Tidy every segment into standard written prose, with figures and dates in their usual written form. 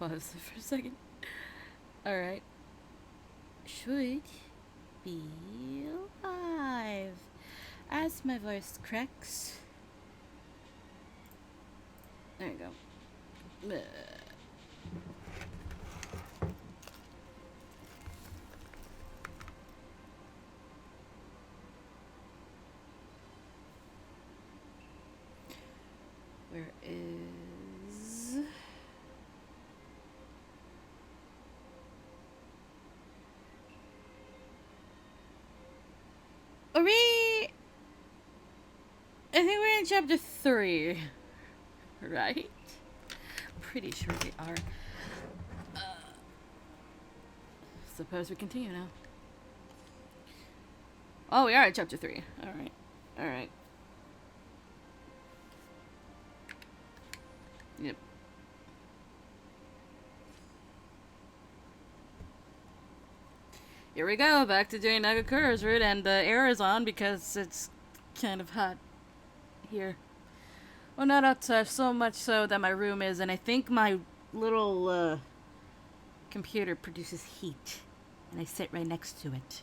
pause for a second. Alright. Should be alive. As my voice cracks. There you go. Where is... Are we... I think we're in chapter 3. Right? Pretty sure we are. Suppose we continue now. Oh, we are at chapter 3. Alright. Alright. Yep. Here we go, back to doing Nagakura's route, and the air is on because it's kind of hot here. Well, not outside, so much so that my room is, and I think my little computer produces heat, and I sit right next to it.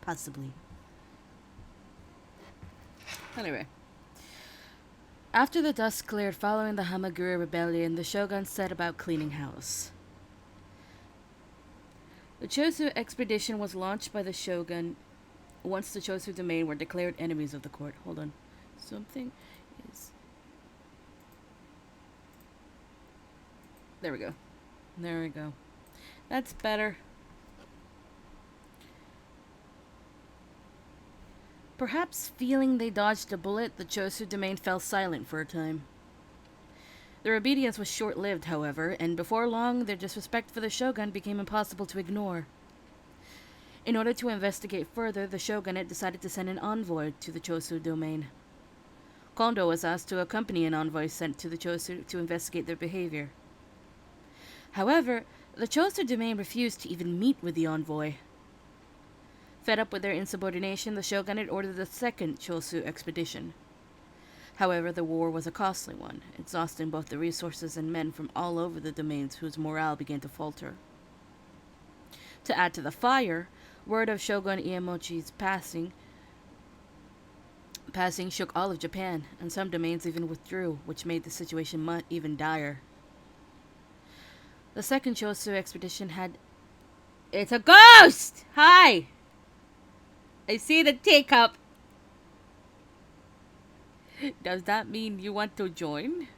Possibly. Anyway. After the dust cleared following the Hamagura rebellion, the shogun set about cleaning house. The Chosu expedition was launched by the shogun once the Chosu domain were declared enemies of the court. Hold on. Something is... There we go. There we go. That's better. Perhaps feeling they dodged a bullet, the Chosu domain fell silent for a time. Their obedience was short-lived, however, and before long, their disrespect for the shogun became impossible to ignore. In order to investigate further, the shogunate decided to send an envoy to the Chosu domain. Kondo was asked to accompany an envoy sent to the Chosu to investigate their behavior. However, the Chosu domain refused to even meet with the envoy. Fed up with their insubordination, the shogunate ordered the second Chosu expedition. However, the war was a costly one, exhausting both the resources and men from all over the domains whose morale began to falter. To add to the fire, word of Shogun Iemochi's passing shook all of Japan, and some domains even withdrew, which made the situation even dire. The second Chosu expedition had... It's a ghost! Hi! I see the teacup. Does that mean you want to join?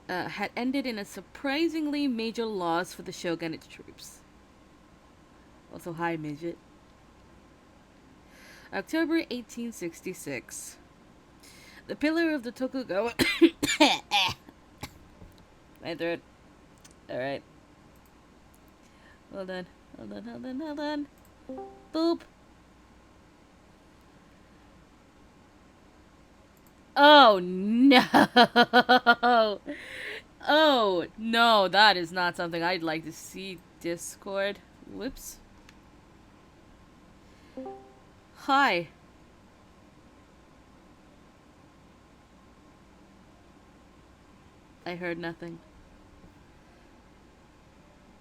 Had ended in a surprisingly major loss for the shogunate troops. Also, hi, midget. October 1866. The pillar of the Tokugawa... My throat. Alright. Hold on. Boop. Oh, no. Oh, no. That is not something I'd like to see. Discord. Whoops. Hi. I heard nothing.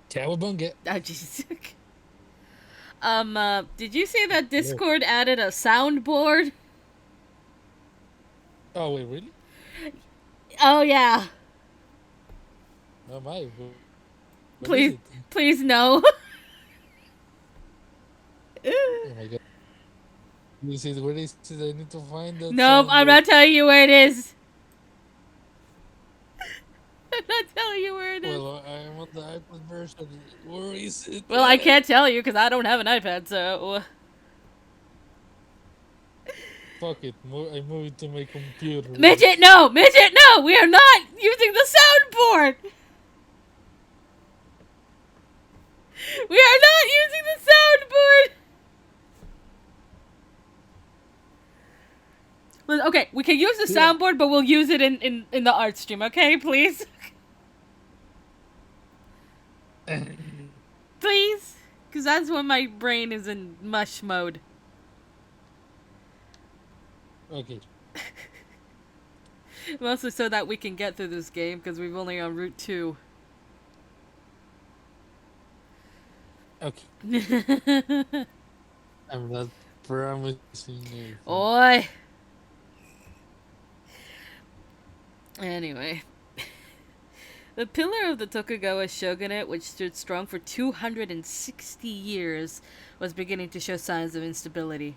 Cowabunga. Oh, jeez. Did you see that Discord added a soundboard? Oh, wait, really? Oh, yeah. Oh, my. Please no. Oh, my God. This is where is it? I need to find that. Nope, I'm not telling you where it is. I'm not telling you where it is. Well, I'm on the iPad version. Where is it? Well, I can't tell you because I don't have an iPad, so... Fuck it. I move it to my computer. Midget, no! Midget, no! We are not using the soundboard! We are not using the soundboard! Okay, we can use the soundboard, but we'll use it in the art stream, okay? Please? Please? Because that's when my brain is in mush mode. Okay. Mostly so that we can get through this game, because we've only on Route 2. Okay, I'm not promising anything. Oi! Anyway. The pillar of the Tokugawa shogunate, which stood strong for 260 years, was beginning to show signs of instability.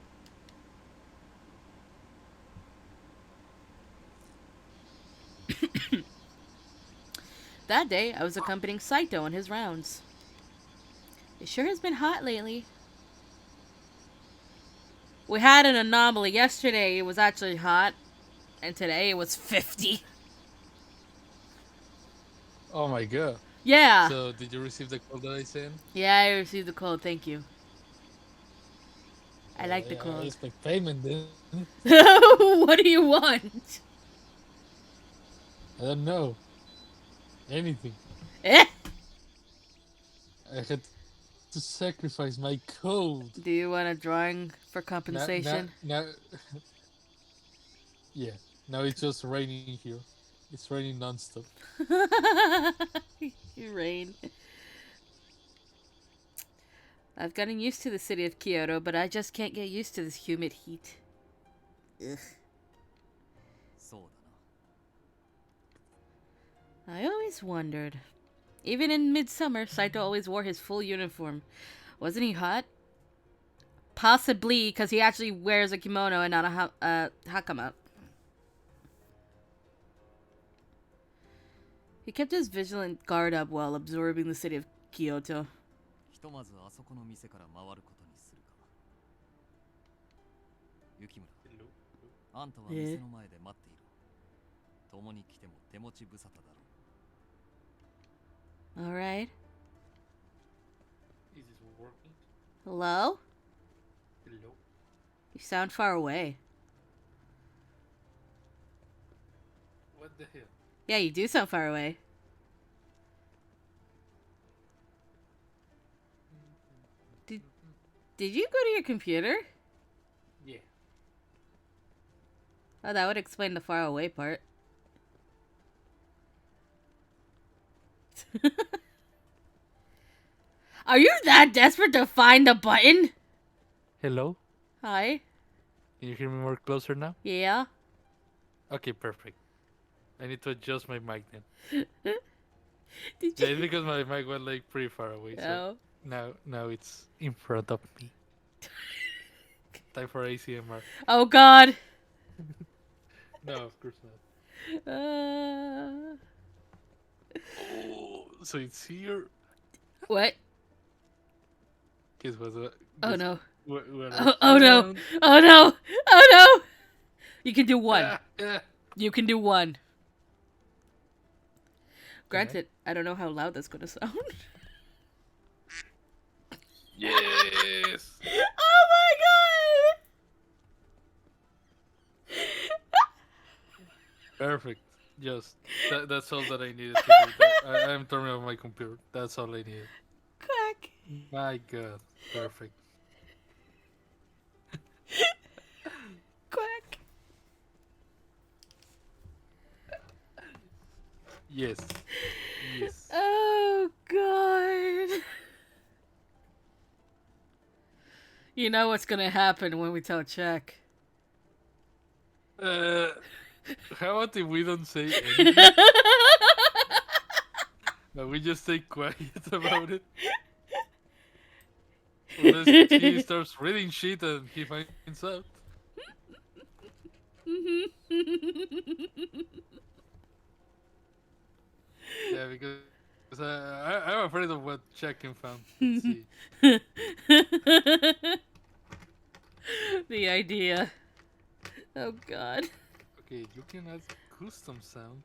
That day, I was accompanying Saito on his rounds. It sure has been hot lately. We had an anomaly. Yesterday, it was actually hot, and today it was 50. Oh my god. Yeah. So, did you receive the call that I sent? Yeah, I received the code. Thank you. I like the Yeah, I code. expect payment then. What do you want? I don't know. Anything. Eh? I had to sacrifice my code. Do you want a drawing for Now, compensation? yeah. Now it's just raining here. It's raining non-stop. You rain. I've gotten used to the city of Kyoto, but I just can't get used to this humid heat. Ugh. I always wondered. Even in midsummer, Saito always wore his full uniform. Wasn't he hot? Possibly, because he actually wears a kimono and not a hakama. He kept his vigilant guard up while absorbing the city of Kyoto. ひとまずあそこの店から回ることにするか。雪村、あんたは店の前で待っていろ。共に来ても手持ち無沙汰だろう。 Alright. Is this working? Hello? Hello? You sound far away. What the hell? Yeah, you do sound far away. Did you go to your computer? Yeah. Oh, that would explain the far away part. Are you that desperate to find the button? Hello? Hi. Can you hear me more closer now? Yeah. Okay, perfect. I need to adjust my mic then. Did Yeah, you? it's because my mic was like pretty far away. So now it's in front of me. Time for ACMR. Oh God. No, of course not. Uh, Oh, so it's here. what? Guess what? Oh no. What Oh no. Oh no. Oh no. You can do one. Yeah. You can do one. Granted, I don't know how loud that's gonna sound. Yes. Oh my god! Perfect. Just that's all that I needed to do. I'm turning off my computer. That's all I needed. Quack. My God. Perfect. Quack. Yes. Yes. Oh god. You know what's gonna happen when we tell Check. How about if we don't say anything? No, we just stay quiet about it. Unless he starts reading shit and he finds out. Yeah, because I'm afraid of what Jack can found. Let's see. The idea. Oh god. Okay, you can add custom sound.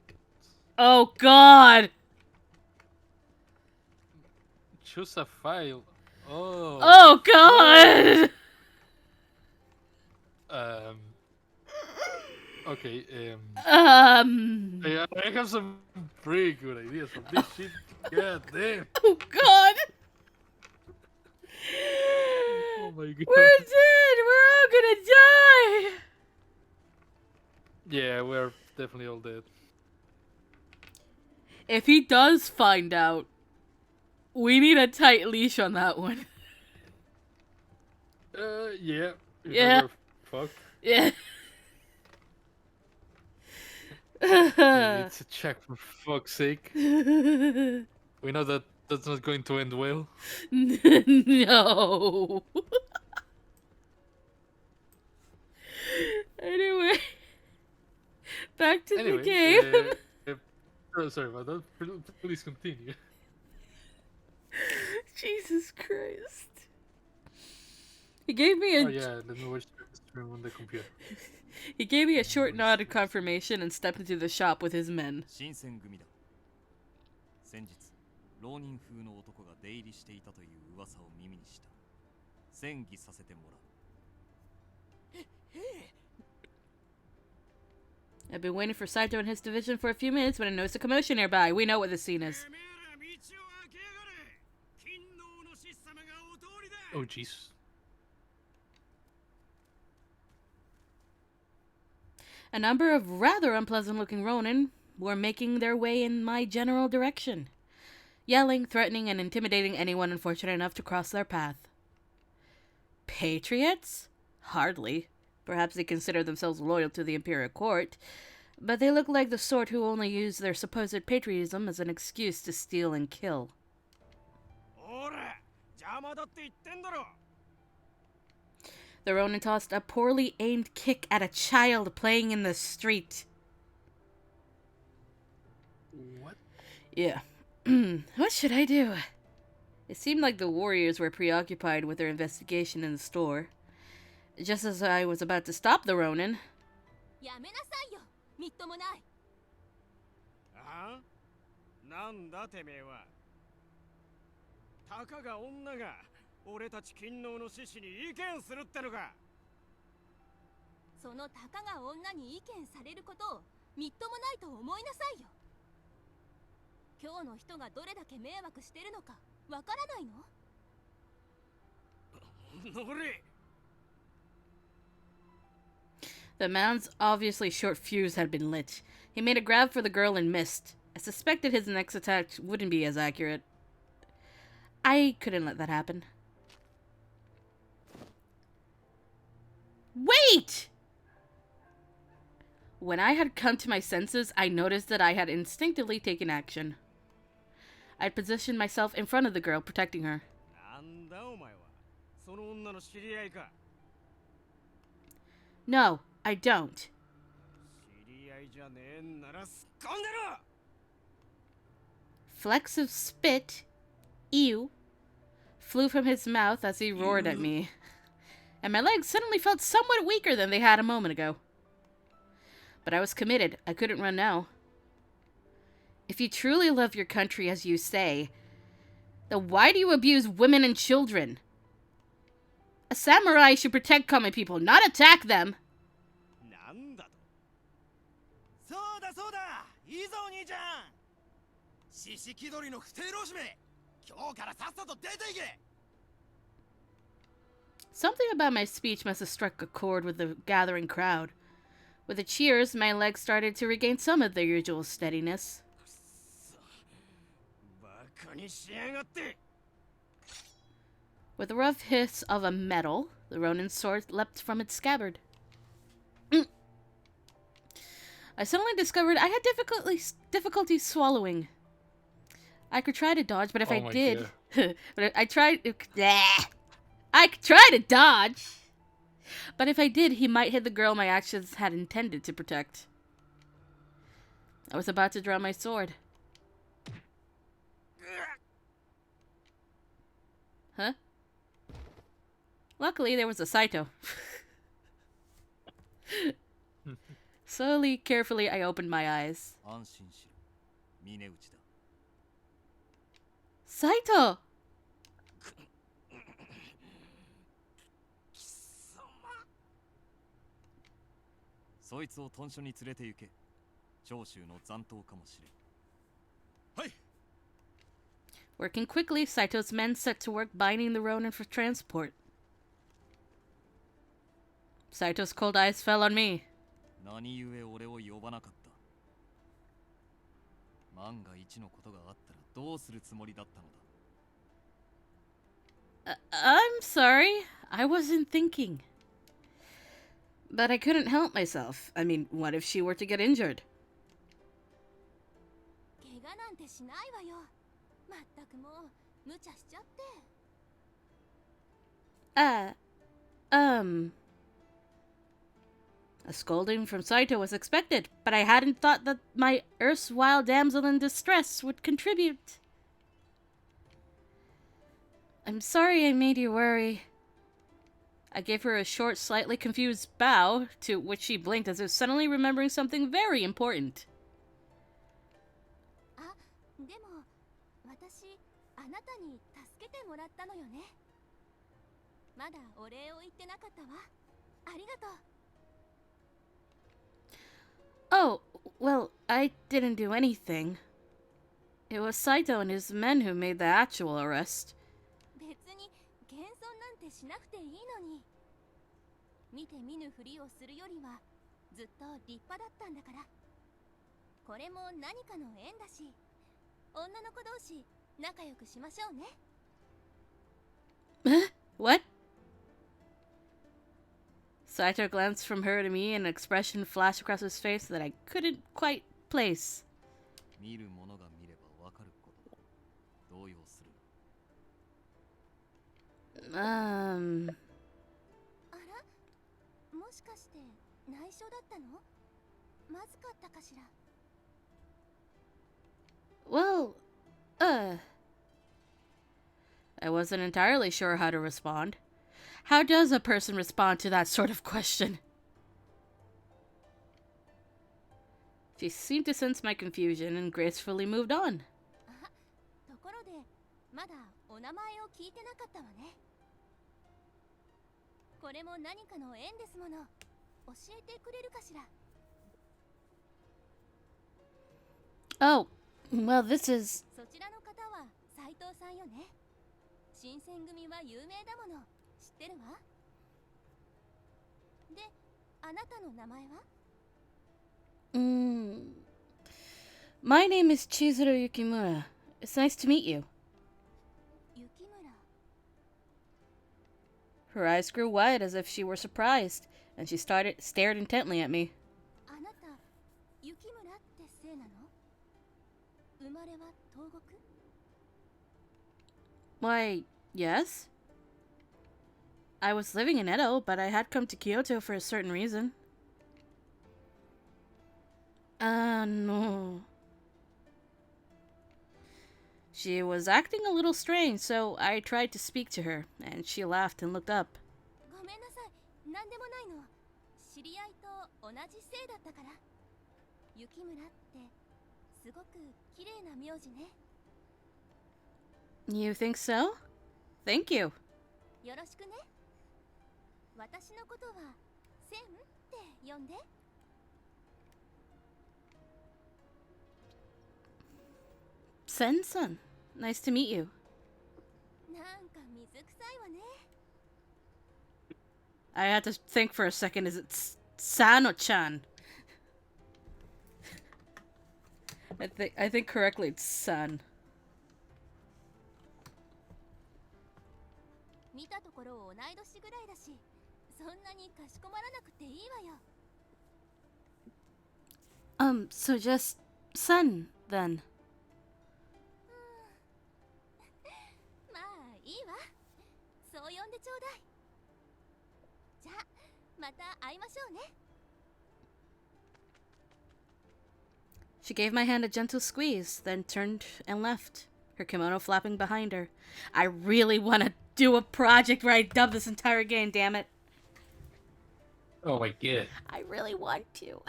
Oh god. Choose a file. Oh. Oh god. Okay. Um. I have some pretty good ideas for this shit. God damn. Oh god. Oh my god. We're dead. We're all gonna die. Yeah, we're definitely all dead. If he does find out, we need a tight leash on that one. Yeah. If Yeah. ever fucked. Yeah. It's a check for fuck's sake. We know that that's not going to end well. No. Anyway, back to the game. Oh, sorry about that. Please continue. Jesus Christ. He gave me a Oh yeah, let me watch the stream on the computer. he gave me a short nod of confirmation and stepped into the shop with his men. 新選組だ。先日、浪人風の男が出入りしていたという噂を耳にした。戦議させてもらう。I've been waiting for Saito and his division for a few minutes when I noticed a commotion nearby. We know what the scene is. Oh jeez. A number of rather unpleasant-looking Ronin were making their way in my general direction, yelling, threatening, and intimidating anyone unfortunate enough to cross their path. Patriots? Hardly. Perhaps they consider themselves loyal to the imperial court, but they look like the sort who only use their supposed patriotism as an excuse to steal and kill. The Ronin tossed a poorly aimed kick at a child playing in the street. What? Yeah. What should I do? It seemed like the warriors were preoccupied with their investigation in the store. Just as I was about to stop the Ronin. The man's obviously short fuse had been lit. He made a grab for the girl and missed. I suspected his next attack wouldn't be as accurate. I couldn't let that happen. Wait! When I had come to my senses, I noticed that I had instinctively taken action. I had positioned myself in front of the girl, protecting her. No, I don't. Flecks of spit, ew, flew from his mouth as he roared at me, and my legs suddenly felt somewhat weaker than they had a moment ago. But I was committed. I couldn't run now. If you truly love your country as you say, then why do you abuse women and children? A samurai should protect common people, not attack them. Something about my speech must have struck a chord with the gathering crowd. With the cheers, my legs started to regain some of their usual steadiness. With the rough hiss of a metal, the Ronin's sword leapt from its scabbard. I suddenly discovered I had difficulty swallowing. I could try to dodge, but if I did... but I tried... I could try to dodge! But if I did, he might hit the girl my actions had intended to protect. I was about to draw my sword. Huh? Luckily, there was a Saito. Slowly, carefully, I opened my eyes. Saito! Working quickly, Saito's men set to work binding the Ronin for transport. Saito's cold eyes fell on me. 万が一のことがあったらどうするつもりだったのだ。I'm sorry. I wasn't thinking. But I couldn't help myself. I mean, what if she were to get injured? 怪我なんてしないわよ。まったくもう無茶しちゃって。A scolding from Saito was expected, but I hadn't thought that my erstwhile damsel in distress would contribute. I'm sorry I made you worry. I gave her a short, slightly confused bow, to which she blinked as if suddenly remembering something very important. あ、でも私あなたに助けてもらったのよね。まだお礼を言ってなかったわ。ありがとう。Oh, well, I didn't do anything. It was Saito and his men who made the actual arrest. 別に謙遜なんてしなくていいのに。見て見ぬふりをするよりはずっと立派だったんだから。これも何かの縁だし、女の子同士仲良くしましょうね。What? Saito glanced from her to me, and an expression flashed across his face that I couldn't quite place. 見る者が見ればわかることだ。動揺する。あら、もしかして内緒だったの？まずかったかしら。Well, I wasn't entirely sure how to respond. How does a person respond to that sort of question? She seemed to sense my confusion and gracefully moved on. あ、ところでまだお名前を聞いてなかったわね。これも何かの縁ですもの。教えてくれるかしら。Oh, well, this is... そちらの方は斉藤さんよね。新選組は有名だもの。知ってるわ。で、あなたの名前は？ My name is Chizuru Yukimura. It's nice to meet you. 雪村。 Her eyes grew wide as if she were surprised, and she stared intently at me. あなた、雪村って姓なの？生まれは東国？ Why, yes. I was living in Edo, but I had come to Kyoto for a certain reason. No. She was acting a little strange, so I tried to speak to her, and she laughed and looked up. ごめんなさい。なんでもないの。知り合いと同じ姓だったから。雪村ってすごく綺麗な名字ね。You think so? Thank you. よろしくね。私のことはセンって呼んで。Sen-san. Nice to meet you. なんか水臭いわね。I had to think for a second, is it San or Chan? I think correctly it's San. 見たところ同い年ぐらいだし、そんなにかしこまらなくていいわよ。So just San, then. まあいいわ。そう呼んでちょうだい。じゃあまた会いましょうね。She gave my hand a gentle squeeze, then turned and left, her kimono flapping behind her. I really want to do a project where I dub this entire game, damn it. Oh my god. I really want to.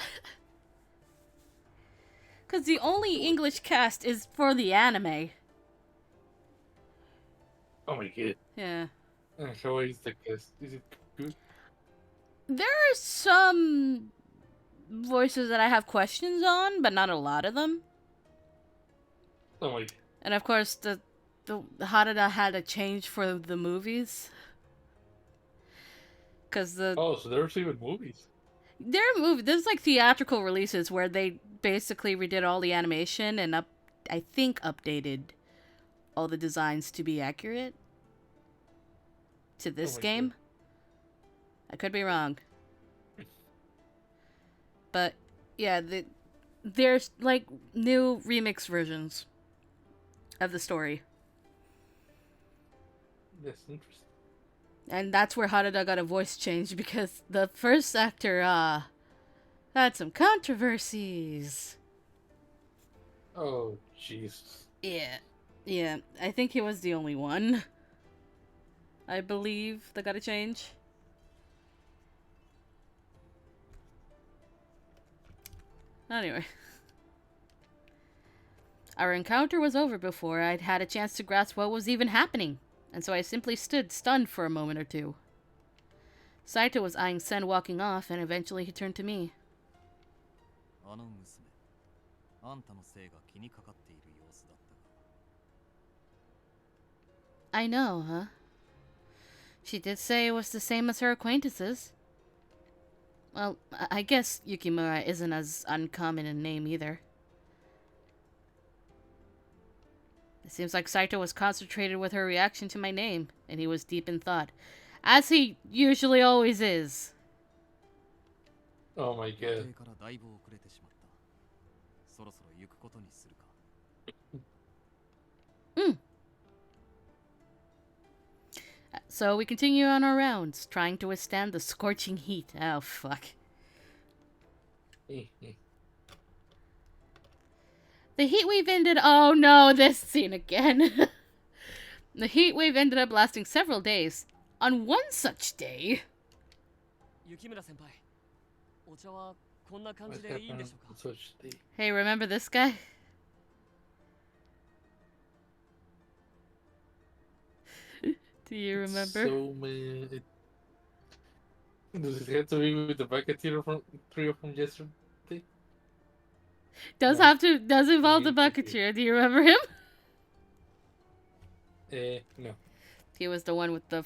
Because the only English cast is for the anime. Oh my god. Yeah. How is the cast? Is it good? There are some voices that I have questions on, but not a lot of them. Oh my. And of course, the Harada had a change for the movies. Because Oh, so there's even movies. there's like theatrical releases where they basically redid all the animation and I think, updated all the designs to be accurate to this game. God. I could be wrong. But, yeah, there's, like, new remix versions of the story. That's interesting. And that's where Harada got a voice change, because the first actor, had some controversies. Oh, Jesus. Yeah. Yeah, I think he was the only one, I believe, that got a change. Anyway. Our encounter was over before I'd had a chance to grasp what was even happening, and so I simply stood stunned for a moment or two. Saito was eyeing Sen walking off, and eventually he turned to me. あの娘、あんたのせいが気にかかっている様子だったが。 I know, huh? She did say it was the same as her acquaintances. Well, I guess Yukimura isn't as uncommon a name either. It seems like Saito was concentrated with her reaction to my name, and he was deep in thought. As he usually always is. Oh my god. 予定からだいぶ遅れてしまった。そろそろ行くことにするか。So we continue on our rounds, trying to withstand the scorching heat. Oh, fuck. The heat wave ended... Oh no, this scene again. The heat wave ended up lasting several days. On one such day... 雪村先輩、お茶はこんな感 What じでいいんで happened しょうか。 on such day? Hey, remember this guy? Do you remember? So many. Does it have to be with the bucket trio from yesterday? Does involve the Bucketeer. Do you remember him? No. He was the one with the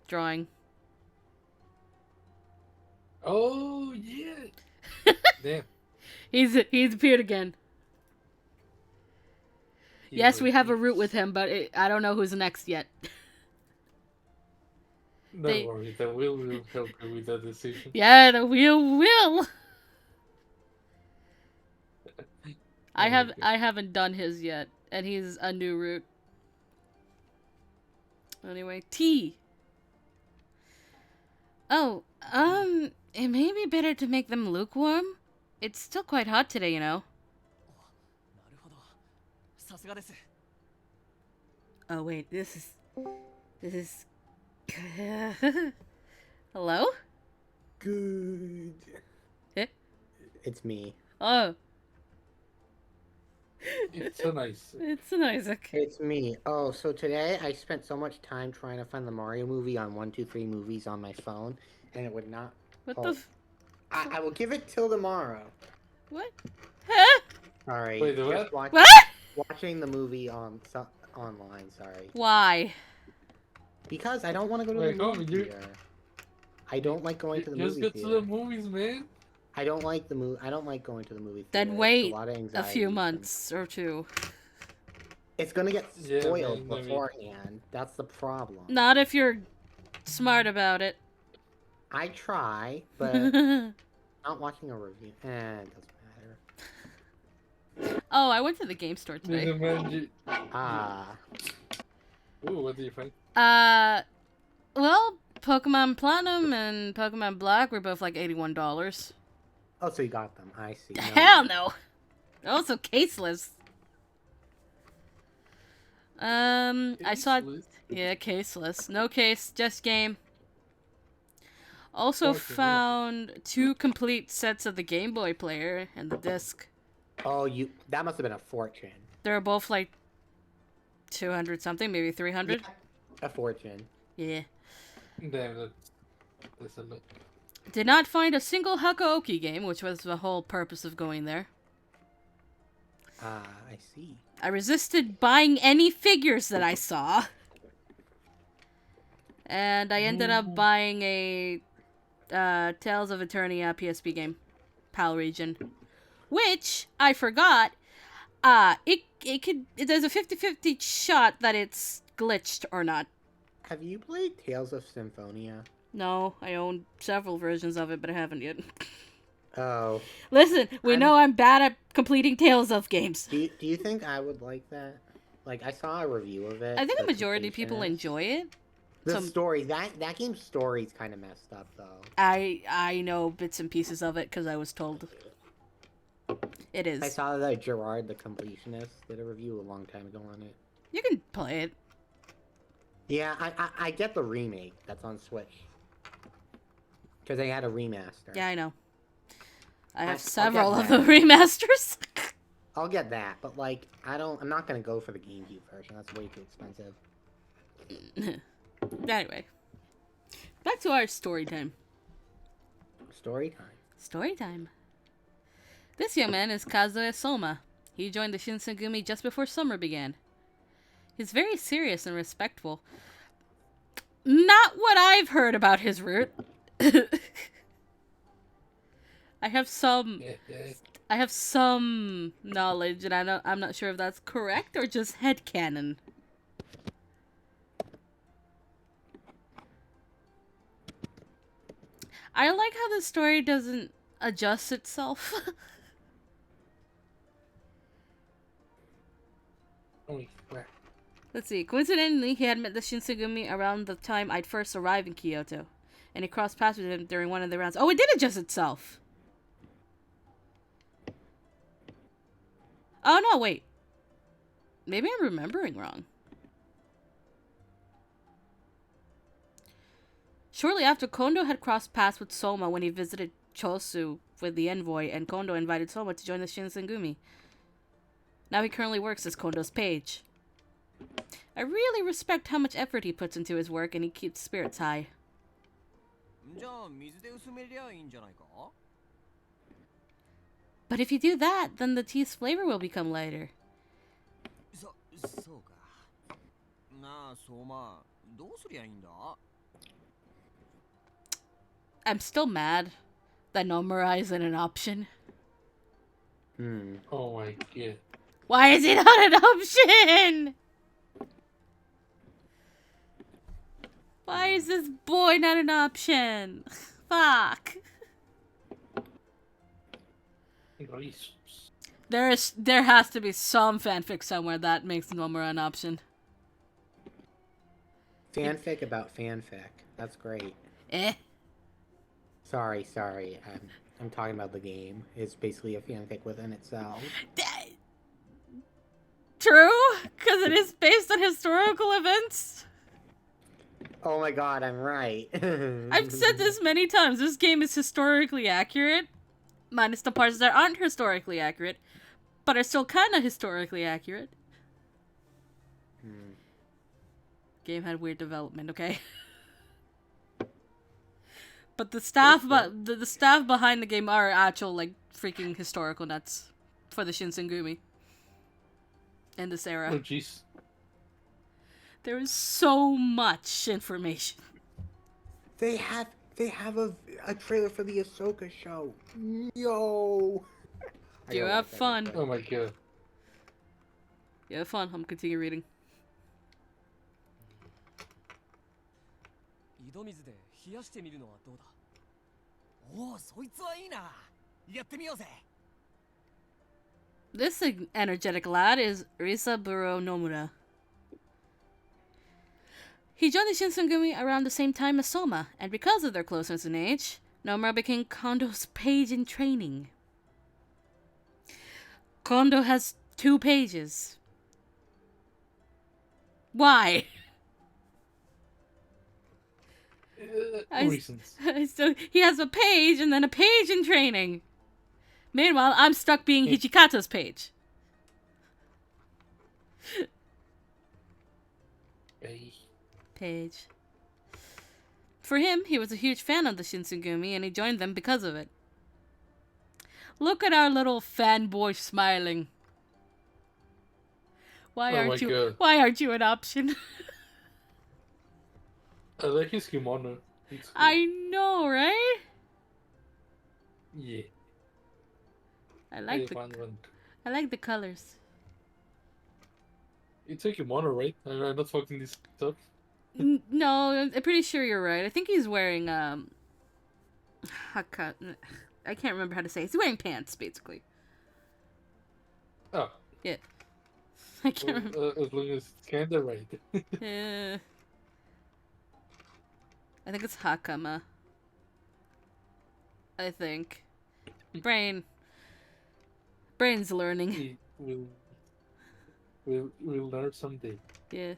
drawing. Oh yeah. Damn. He's appeared again. He Yes, we was have a route nice. with him, but I don't know who's next yet. Don't worry, the wheel will help you with that decision. Yeah, the wheel will. I Okay. haven't done his yet, and he's a new route. Anyway, tea. Oh, it may be better to make them lukewarm. It's still quite hot today, you know. なるほど。さすがです。 Oh wait, this is. Hello? Good. Eh? It's me. Oh, It's so nice. it's an Isaac. It's me. Oh, so today I spent so much time trying to find the Mario movie on 123 Movies on my phone, and it would not. What Oh. the? I will give it till tomorrow. What? Huh? Sorry. Wait, just what? What? watching the movie on online. Sorry. Why? Because I don't want to go to Wait, the movie homie, you- theater. I don't like going to the Just movie get to theater. the movies, man. I don't like the movie. I don't like going to the movie theater. Then It's wait a lot of A anxiety few and- months or two. It's gonna get Yeah, spoiled man, I mean- beforehand. That's the problem. Not if you're smart about it. I try, but not watching a review. It doesn't matter. Oh, I went to the game store There's today. a man. Ah. Ooh, what did you find? Well, Pokemon Platinum and Pokemon Black were both like $81. Oh, so you got them. I see. No. Hell no. Also caseless. I saw. Caseless? Yeah, caseless. No case, just game. Also Fucking found 2 complete sets of the Game Boy player and the disc. Oh, that must have been a fortune. They're both like 200 something, maybe 300. Yeah, a fortune. Yeah. Damn, that's a lot. Did not find a single Hakuoki game, which was the whole purpose of going there. Ah, I see. I resisted buying any figures that I saw. And I ended up buying a Tales of Eternia PSP game. PAL region. Which, I forgot, There's a 50-50 shot that it's glitched or not. Have you played Tales of Symphonia? No, I own several versions of it, but I haven't yet. Oh. Listen, we know I'm bad at completing Tales of games. Do you think I would like that? Like, I saw a review of it. I think a the majority of people completionist. enjoy it. The story, that game's story's kind of messed up, though. I know bits and pieces of it because I was told. It is. I saw that Gerard, the completionist, did a review a long time ago on it. You can play it. Yeah, I get the remake that's on Switch. Because they had a remaster. Yeah, I know. I have I'll several get of the that. remasters. I'll get that, but like, I'm not gonna go for the GameCube version. That's way too expensive. Anyway. Back to our story time. Story time. Story time. This young man is Kazuya Soma. He joined the Shinsengumi just before summer began. He's very serious and respectful. Not what I've heard about his route. I have some knowledge, and I'm not sure if that's correct or just headcanon. I like how the story doesn't adjust itself. Let's see. Coincidentally, he had met the Shinsengumi around the time I'd first arrived in Kyoto, and he crossed paths with him during one of the rounds. Oh, it did adjust itself! Oh, no, wait. Maybe I'm remembering wrong. Shortly after, Kondo had crossed paths with Soma when he visited Chosu with the envoy, and Kondo invited Soma to join the Shinsengumi. Now he currently works as Kondo's page. I really respect how much effort he puts into his work, and he keeps spirits high. But if you do that, then the tea's flavor will become lighter. I'm still mad that Nomura isn't an option. Oh my god. Why is he not an option? Why is this boy not an option? Fuck. There has to be some fanfic somewhere that makes Nomura an option. Fanfic about fanfic. That's great. Sorry. I'm talking about the game. It's basically a fanfic within itself. True? Because it is based on historical events? Oh my god, I'm right. I've said this many times. This game is historically accurate. Minus the parts that aren't historically accurate, but are still kind of historically accurate. Game had weird development, okay? But the staff, the staff behind the game are actual, like, freaking historical nuts for the Shinsengumi in this era. Oh jeez. There is so much information. They have a trailer for the Ahsoka show. Yo. You have fun. Oh my god. You have fun. I'm continue reading. 井戸水で冷やしてみるのはどうだ。おお、そいつはいいな。やってみようぜ。 This energetic lad is Risaburo Nomura. He joined the Shinsengumi around the same time as Soma, and because of their closeness in age, Nomura became Kondo's page in training. Kondo has 2 pages. Why? Reasons. So he has a page and then a page in training. Meanwhile, I'm stuck being Hichikato's page. Page. For him, he was a huge fan of the Shinsengumi and he joined them because of it. Look at our little fanboy smiling. Why aren't you an option? I like his kimono. It's cool. I know, right? Yeah. I like the colors. It's a kimono, right? I'm not fucking this up. No, I'm pretty sure you're right. I think he's wearing haka. I can't remember how to say it. He's wearing pants, basically. Oh, Yeah. I can't well, remember. as long as it's kinda right. Yeah. I think it's hakama. I think. Brain's learning. It we'll learn someday. Yeah.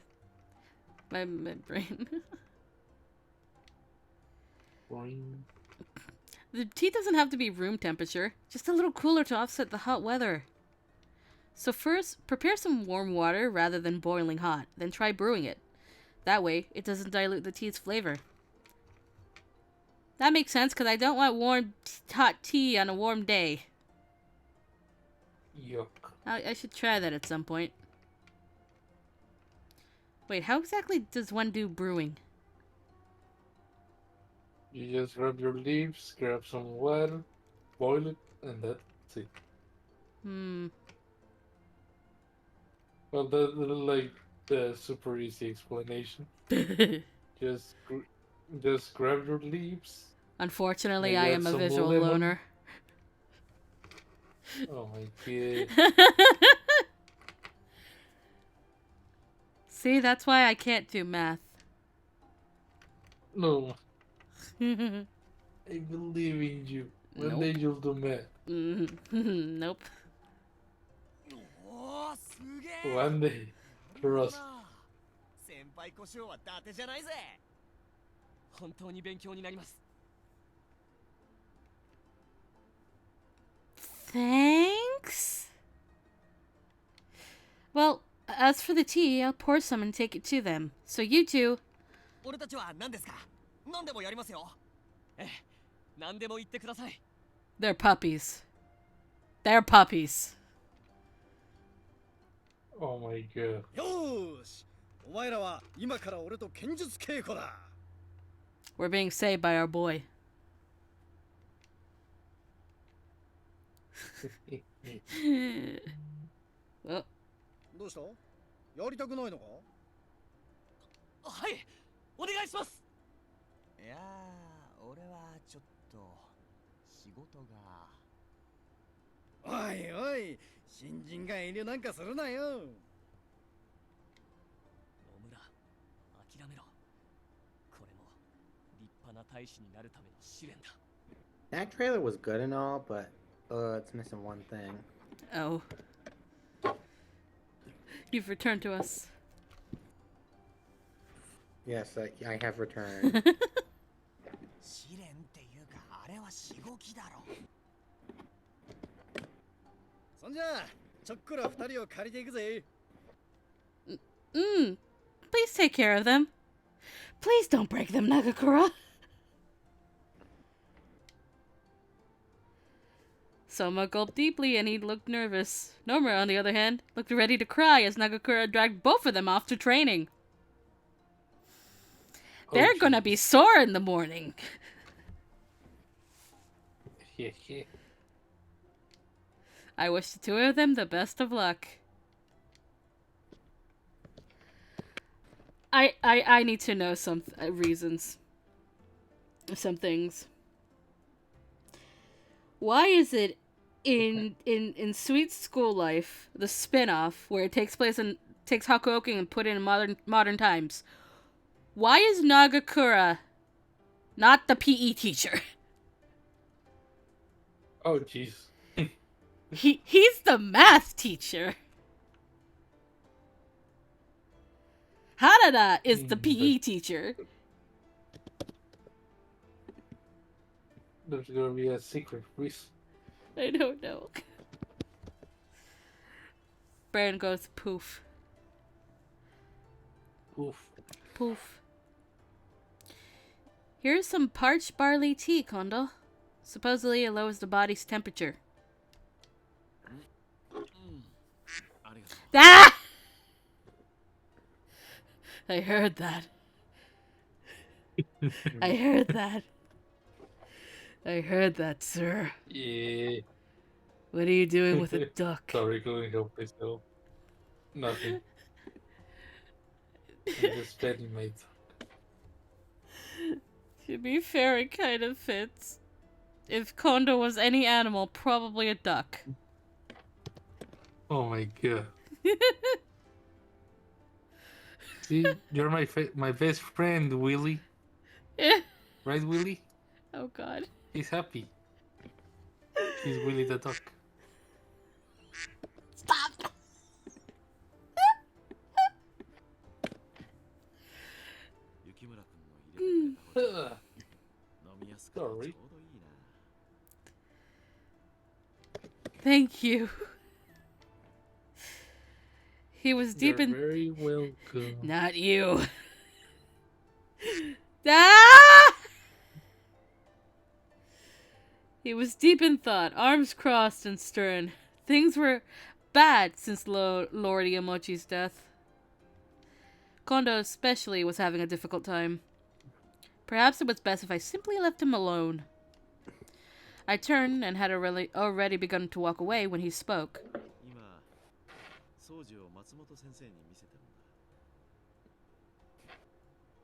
My brain. Boing. The tea doesn't have to be room temperature, just a little cooler to offset the hot weather. So first, prepare some warm water rather than boiling hot, then try brewing it. That way, it doesn't dilute the tea's flavor. That makes sense, because I don't want hot tea on a warm day. Yuck. I should try that at some point. Wait, how exactly does one do brewing? You just grab your leaves, grab some water, boil it, and that's it. Well, that's like the super easy explanation. Just just grab your leaves. Unfortunately, Maybe I add am a some visual lemon. loner. Oh my god. See, that's why I can't do math. No, I believe in you. One day Nope. you'll do math. Nope. おおすげえ One day. なるほど Trust. な先輩故障は伊達じゃないぜ本当に勉強になります Thanks? Well, as for the tea, I'll pour some and take it to them. So you two... 俺たちは何ですか何でもやりますよええ何でも言ってください They're puppies. They're puppies. Oh my god. よーしお前らは今から俺と剣術稽古だ We're being saved by our boy. おどうしたやりたくないのかはいお願いしますいやー俺はちょっと仕事がおいおい新人が遠慮なんかするなよ野村諦めろこれも立派な大使になるための試練だ That trailer was good and all, but it's missing one thing. Oh. You've returned to us. Yes, I have returned. 試練っていうかあれはしごきだろそんじゃちょっくら二人を借りていくぜ Please take care of them. Please don't break them, Nagakura. Soma gulped deeply and he looked nervous. Nomura, on the other hand, looked ready to cry as Nagakura dragged both of them off to training. They're gonna be sore in the morning. I wish the two of them the best of luck. I need to know some reasons. Some things. Why is it in Sweet School Life, the spin-off, where it takes Hakuoki and put in modern times, why is Nagakura not the PE teacher? Oh jeez. He's the math teacher. Harada is the PE teacher. There's gonna be a secret quiz. I don't know. Brand goes poof. Oof. Poof. Here's some parched barley tea, Kondo. Supposedly it lowers the body's temperature. ありがとう Ah! I heard that. I heard that. I heard that, sir. Yeah. What are you doing with a duck? Sorry, couldn't help myself. Nothing. Just petty mate. To be fair, it kind of fits. If Kondo was any animal, probably a duck. Oh my god. See, you're my best friend, Willie. Right, Willie? Oh god. He's happy. He's Willie the duck. Stop! Sorry. Thank you. He was deep You're in. very welcome. Not you. Ah! He was deep in thought, arms crossed and stern. Things were bad since Lord Iamochi's death. Kondo especially was having a difficult time. Perhaps it was best if I simply left him alone. I turned and had already begun to walk away when he spoke.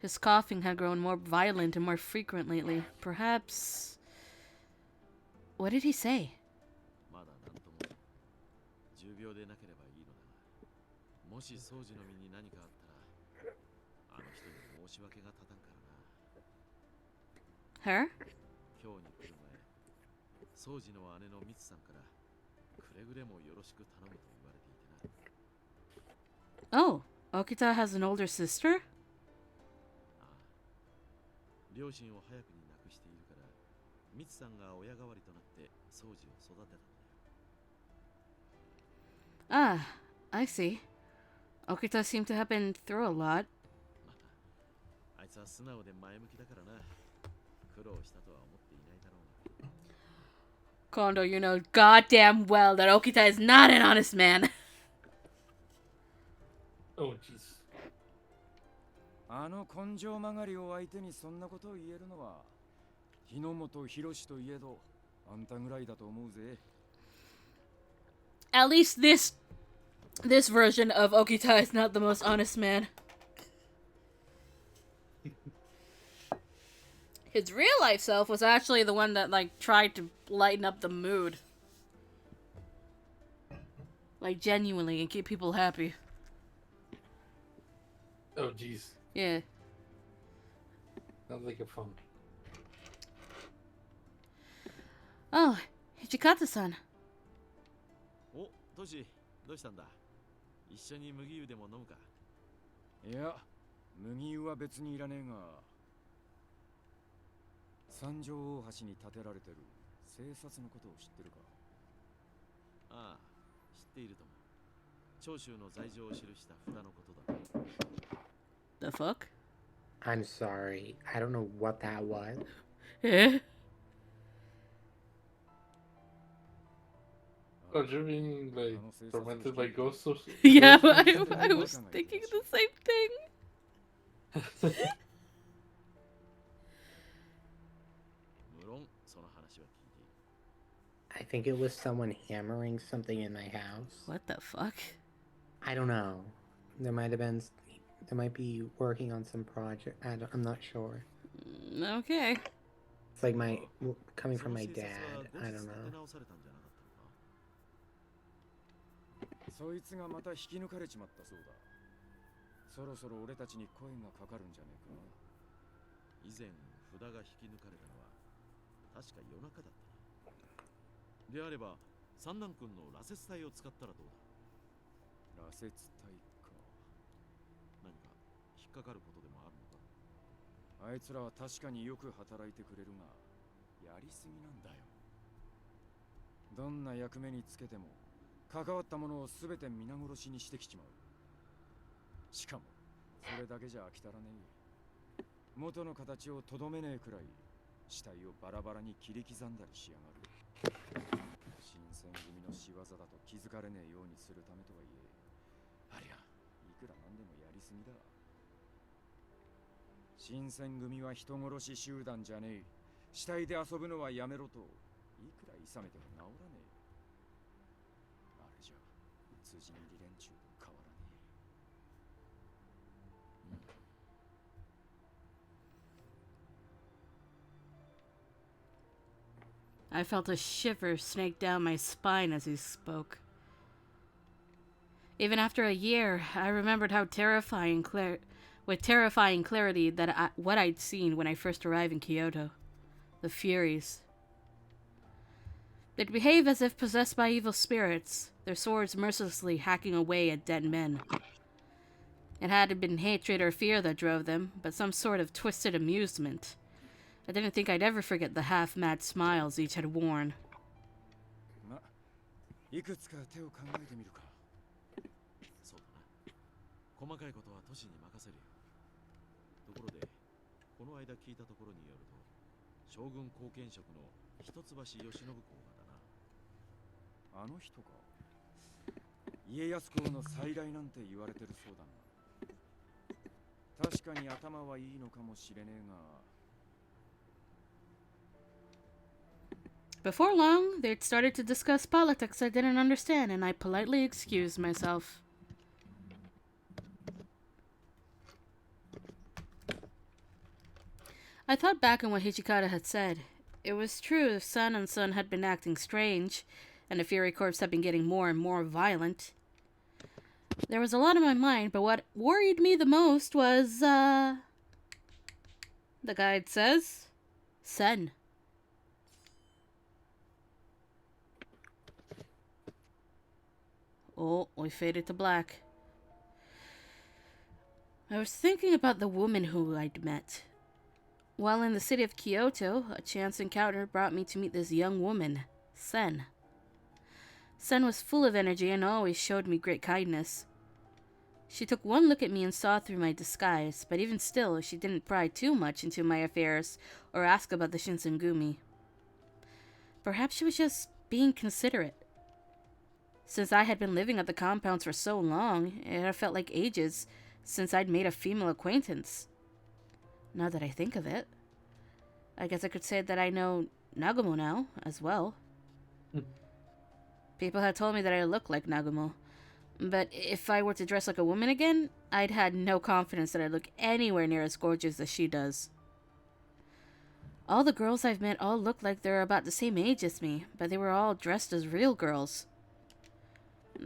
His coughing had grown more violent and more frequent lately. Perhaps... What did he say? Her? Oh, Okita has an older sister? Ah, I see. Okita seemed to have been through a lot. Kondo, you know goddamn well that Okita is not an honest man. Oh, jeez. あの根性曲がりを相手にそんなことを言えるのは日ノ本博といえどあんたぐらいだと思うぜ。 At least this version of Okita is not the most honest man. His real life self was actually the one that like tried to lighten up the mood. Like genuinely and keep people happy. Oh, jeez. Yeah. Sounds like a fun. Oh, Hijikata-san. お、トシ、どうしたんだ？一緒に麦湯でも飲むか？いや、麦湯は別にいらねえが。三条大橋に建てられてる生殺のことを知ってるか？ああ、知っているとも。長州の罪状を記した札のことだ。The fuck? I'm sorry. I don't know what that was. Eh? Oh, you're being like tormented by ghosts or something? Yeah, I was thinking the same thing. I think it was someone hammering something in my house. What the fuck? I don't know. There might be working on some project. I'm not sure. Okay. It's like coming from my dad. I don't know. そいつがまた引き抜かれちまったそうだ。そろそろ俺たちに声がかかるんじゃねえか。以前札が引き抜かれたのは確か夜中だったな。であれば三男君の羅刹体を使ったらどうだ？羅刹体か。何か引っかかることでもあるのか？あいつらは確かによく働いてくれるが、やりすぎなんだよ。どんな役目につけても関わったものをすべて皆殺しにしてきちまう。しかもそれだけじゃ飽き足らねえ。元の形をとどめねえくらい死体をバラバラに切り刻んだりしやがる。新選組の仕業だと気づかれねえようにするためとはいえ、ありゃいくらなんでもやりすぎだ。新選組は人殺し集団じゃねえ。死体で遊ぶのはやめろといくらいさめても治らねえ。あれじゃ辻切り連中と変わらね I felt a shiver snake down my spine as he spoke. Even after a year, I remembered how with terrifying clarity what I'd seen when I first arrived in Kyoto. The Furies. They'd behave as if possessed by evil spirits, their swords mercilessly hacking away at dead men. It hadn't been hatred or fear that drove them, but some sort of twisted amusement. I didn't think I'd ever forget the half-mad smiles each had worn. いくつか手を考えてみるか。そうだな。細かいことは都市に任せるよ。ところで、この間聞いたところによると、将軍後見職の一橋慶喜公がだな。あの人か。家康公の再来なんて言われてるそうだな。確かに頭はいいのかもしれねえが。Before long, they'd started to discuss politics I didn't understand, and I politely excused myself. I thought back on what Hijikata had said. It was true son and son had been acting strange, and the Fury Corps had been getting more and more violent. There was a lot on my mind, but what worried me the most was, the guide says, Sen. Oh, we faded to black. I was thinking about the woman who I'd met. While in the city of Kyoto, a chance encounter brought me to meet this young woman, Sen. Sen was full of energy and always showed me great kindness. She took one look at me and saw through my disguise, but even still, she didn't pry too much into my affairs or ask about the Shinsengumi. Perhaps she was just being considerate. Since I had been living at the compounds for so long, it had felt like ages since I'd made a female acquaintance. Now that I think of it, I guess I could say that I know Nagumo now, as well. People had told me that I looked like Nagumo, but if I were to dress like a woman again, I'd had no confidence that I'd look anywhere near as gorgeous as she does. All the girls I've met all look like they're about the same age as me, but they were all dressed as real girls.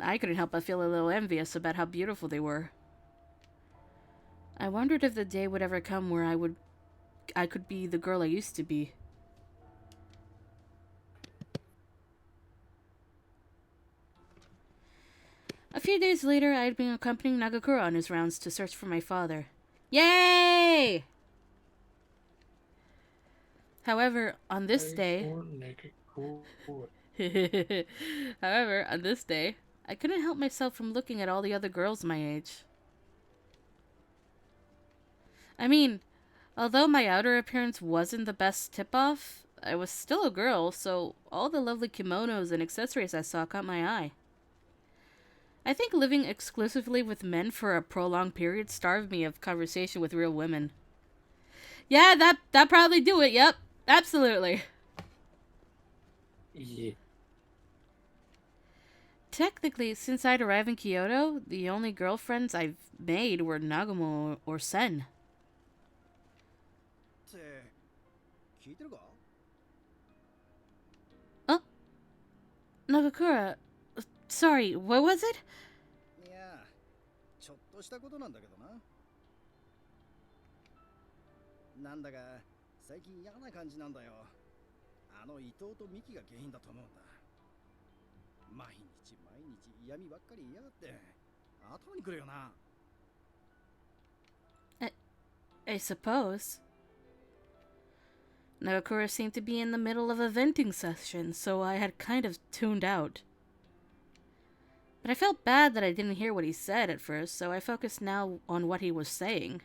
I couldn't help but feel a little envious about how beautiful they were. I wondered if the day would ever come where I could be the girl I used to be. A few days later, I had been accompanying Nagakura on his rounds to search for my father. Yay! However, on this day... However, on this day, I couldn't help myself from looking at all the other girls my age. I mean, although my outer appearance wasn't the best tip-off, I was still a girl, so all the lovely kimonos and accessories I saw caught my eye. I think living exclusively with men for a prolonged period starved me of conversation with real women. Yeah, that probably do it, yep, absolutely. Yeah. Technically, since I'd arrived in Kyoto, the only girlfriends I've made were Nagumo or Sen. Oh? Nagakura, sorry, what was it? いや、ちょっとしたことなんだけどな。なんだが、最近嫌な感じなんだよ。あの伊藤とミキが原因だと思うんだ。毎日嫌味ばっかり言いやがって頭にくるよな。I suppose. Nagakura seemed to be in the middle of a venting session, so I had kind of tuned out. But I felt bad that I didn't hear what he said at first, so I focused now on what he was saying.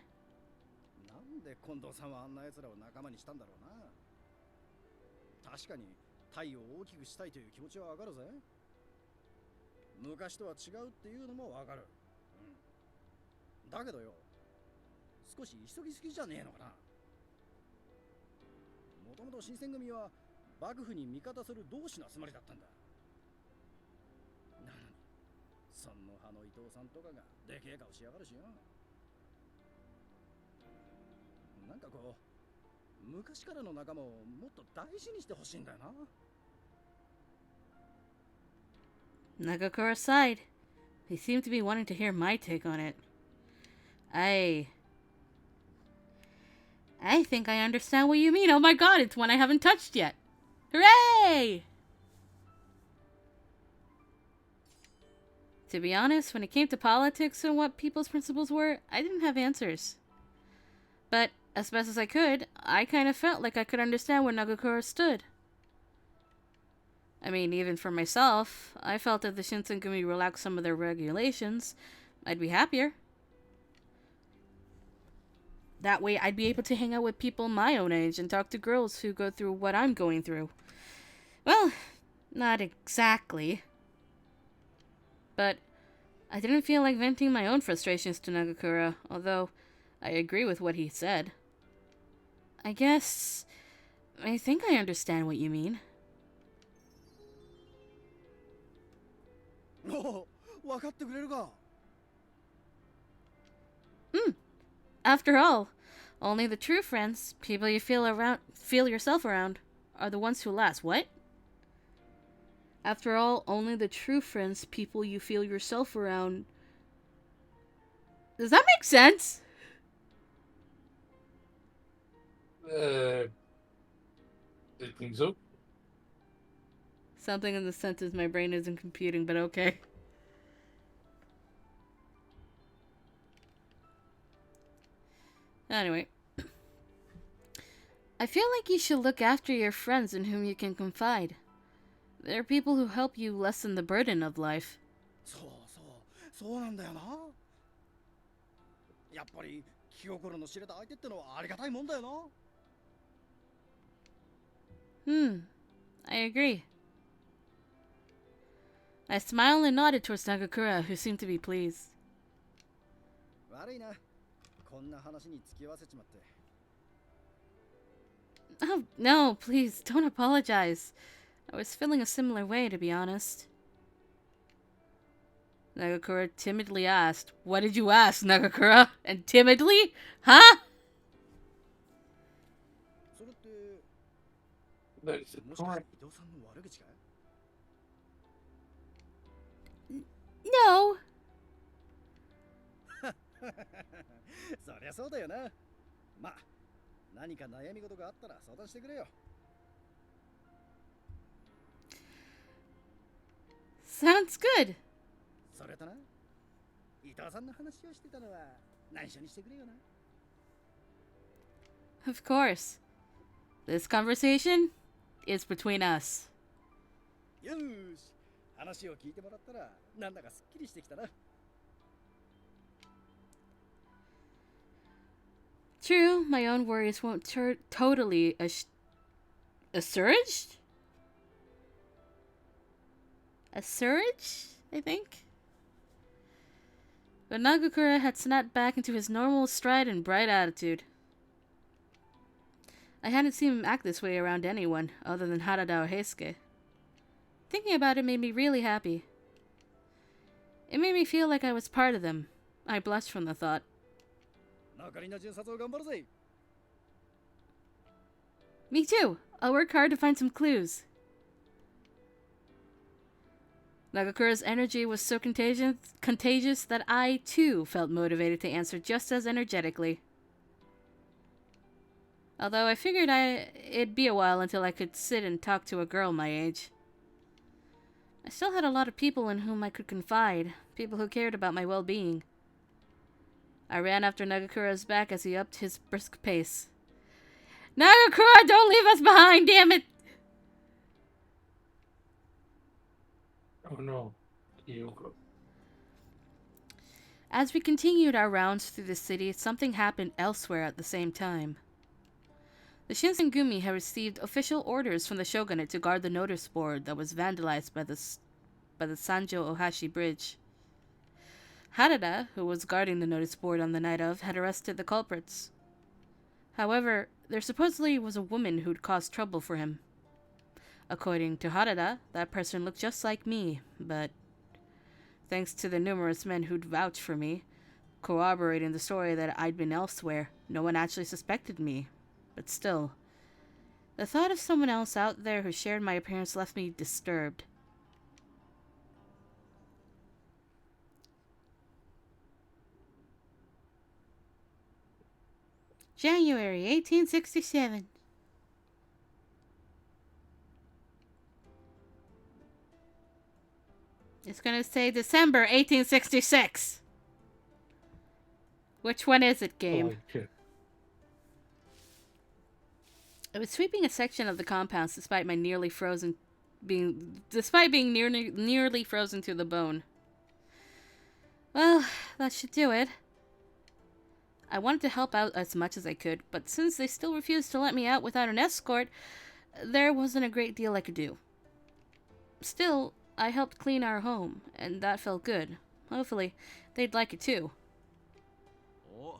なんで近藤さんはあんな奴らを仲間にしたんだろうな。確かに太陽を大きくしたいという気持ちはわかるぜ。昔とは違うっていうのもわかる。うん。だけどよ、少し急ぎすぎじゃねえのかな。もともと新選組は幕府に味方する同志の集まりだったんだ。なのに、尊の派の伊藤さんとかがでけえ顔しやがるしよ。なんかこう、昔からの仲間をもっと大事にしてほしいんだよな。Nagakura sighed. He seemed to be wanting to hear my take on it. I think I understand what you mean. Oh my god, it's one I haven't touched yet. Hooray! To be honest, when it came to politics and what people's principles were, I didn't have answers. But as best as I could, I kind of felt like I could understand where Nagakura stood. I mean, even for myself, I felt if the Shinsengumi relaxed some of their regulations, I'd be happier. That way, I'd be able to hang out with people my own age and talk to girls who go through what I'm going through. Well, not exactly. But I didn't feel like venting my own frustrations to Nagakura, although I agree with what he said. I think I understand what you mean. おお、分かってくれるか。After all, only the true friends, people you feel yourself around, are the ones who last. What? After all, only the true friends, people you feel yourself around. Does that make sense? I think so. Something in the sentence my brain isn't computing, but okay. Anyway. I feel like you should look after your friends in whom you can confide. They're people who help you lessen the burden of life. そうなんだよな。やっぱり気心の知れた相手ってのはありがたいもんだよな。I agree. I smiled and nodded towards Nagakura, who seemed to be pleased. 悪いな。こんな話に付き合わせちまって。 Oh, no, please, don't apologize. I was feeling a similar way, to be honest. Nagakura timidly asked, "What did you ask, Nagakura?" And timidly? Huh? それって、 That is もしかして correct. 伊藤さんの悪口かい？ No. そりゃそうだよな。まあ、何か悩み事があったら相談してくれよ。 Sounds good. それとな、伊藤さんの話をしてたのは内緒にしてくれよな。 Of course. This conversation is between us. よーし、話を聞いてもらったらなんだかすっきりしてきたな。 True, my own worries won't totally assuaged? Assuage, I think? But Nagakura had snapped back into his normal stride and bright attitude. I hadn't seen him act this way around anyone, other than Harada or Heisuke. Thinking about it made me really happy. It made me feel like I was part of them. I blushed from the thought. 残りの巡察を頑張るぜ。 Me too! I'll work hard to find some clues. Nagakura's energy was so contagious that I, too, felt motivated to answer just as energetically. Although I figured it'd be a while until I could sit and talk to a girl my age. I still had a lot of people in whom I could confide, people who cared about my well-being. I ran after Nagakura's back as he upped his brisk pace. Nagakura, don't leave us behind, damn it! Oh no. Kyoko. As we continued our rounds through the city, something happened elsewhere at the same time. The Shinsengumi had received official orders from the shogunate to guard the notice board that was vandalized by the Sanjo Ohashi Bridge. Harada, who was guarding the notice board on the night of, had arrested the culprits. However, there supposedly was a woman who'd caused trouble for him. According to Harada, that person looked just like me, but thanks to the numerous men who'd vouched for me, corroborating the story that I'd been elsewhere, no one actually suspected me. But still, the thought of someone else out there who shared my appearance left me disturbed. January 1867. It's gonna say December 1866. Which one is it, Oh game? my god. I was sweeping a section of the compounds despite being nearly frozen to the bone. Well, that should do it. I wanted to help out as much as I could, but since they still refused to let me out without an escort, there wasn't a great deal I could do. Still, I helped clean our home, and that felt good. Hopefully, they'd like it too. お、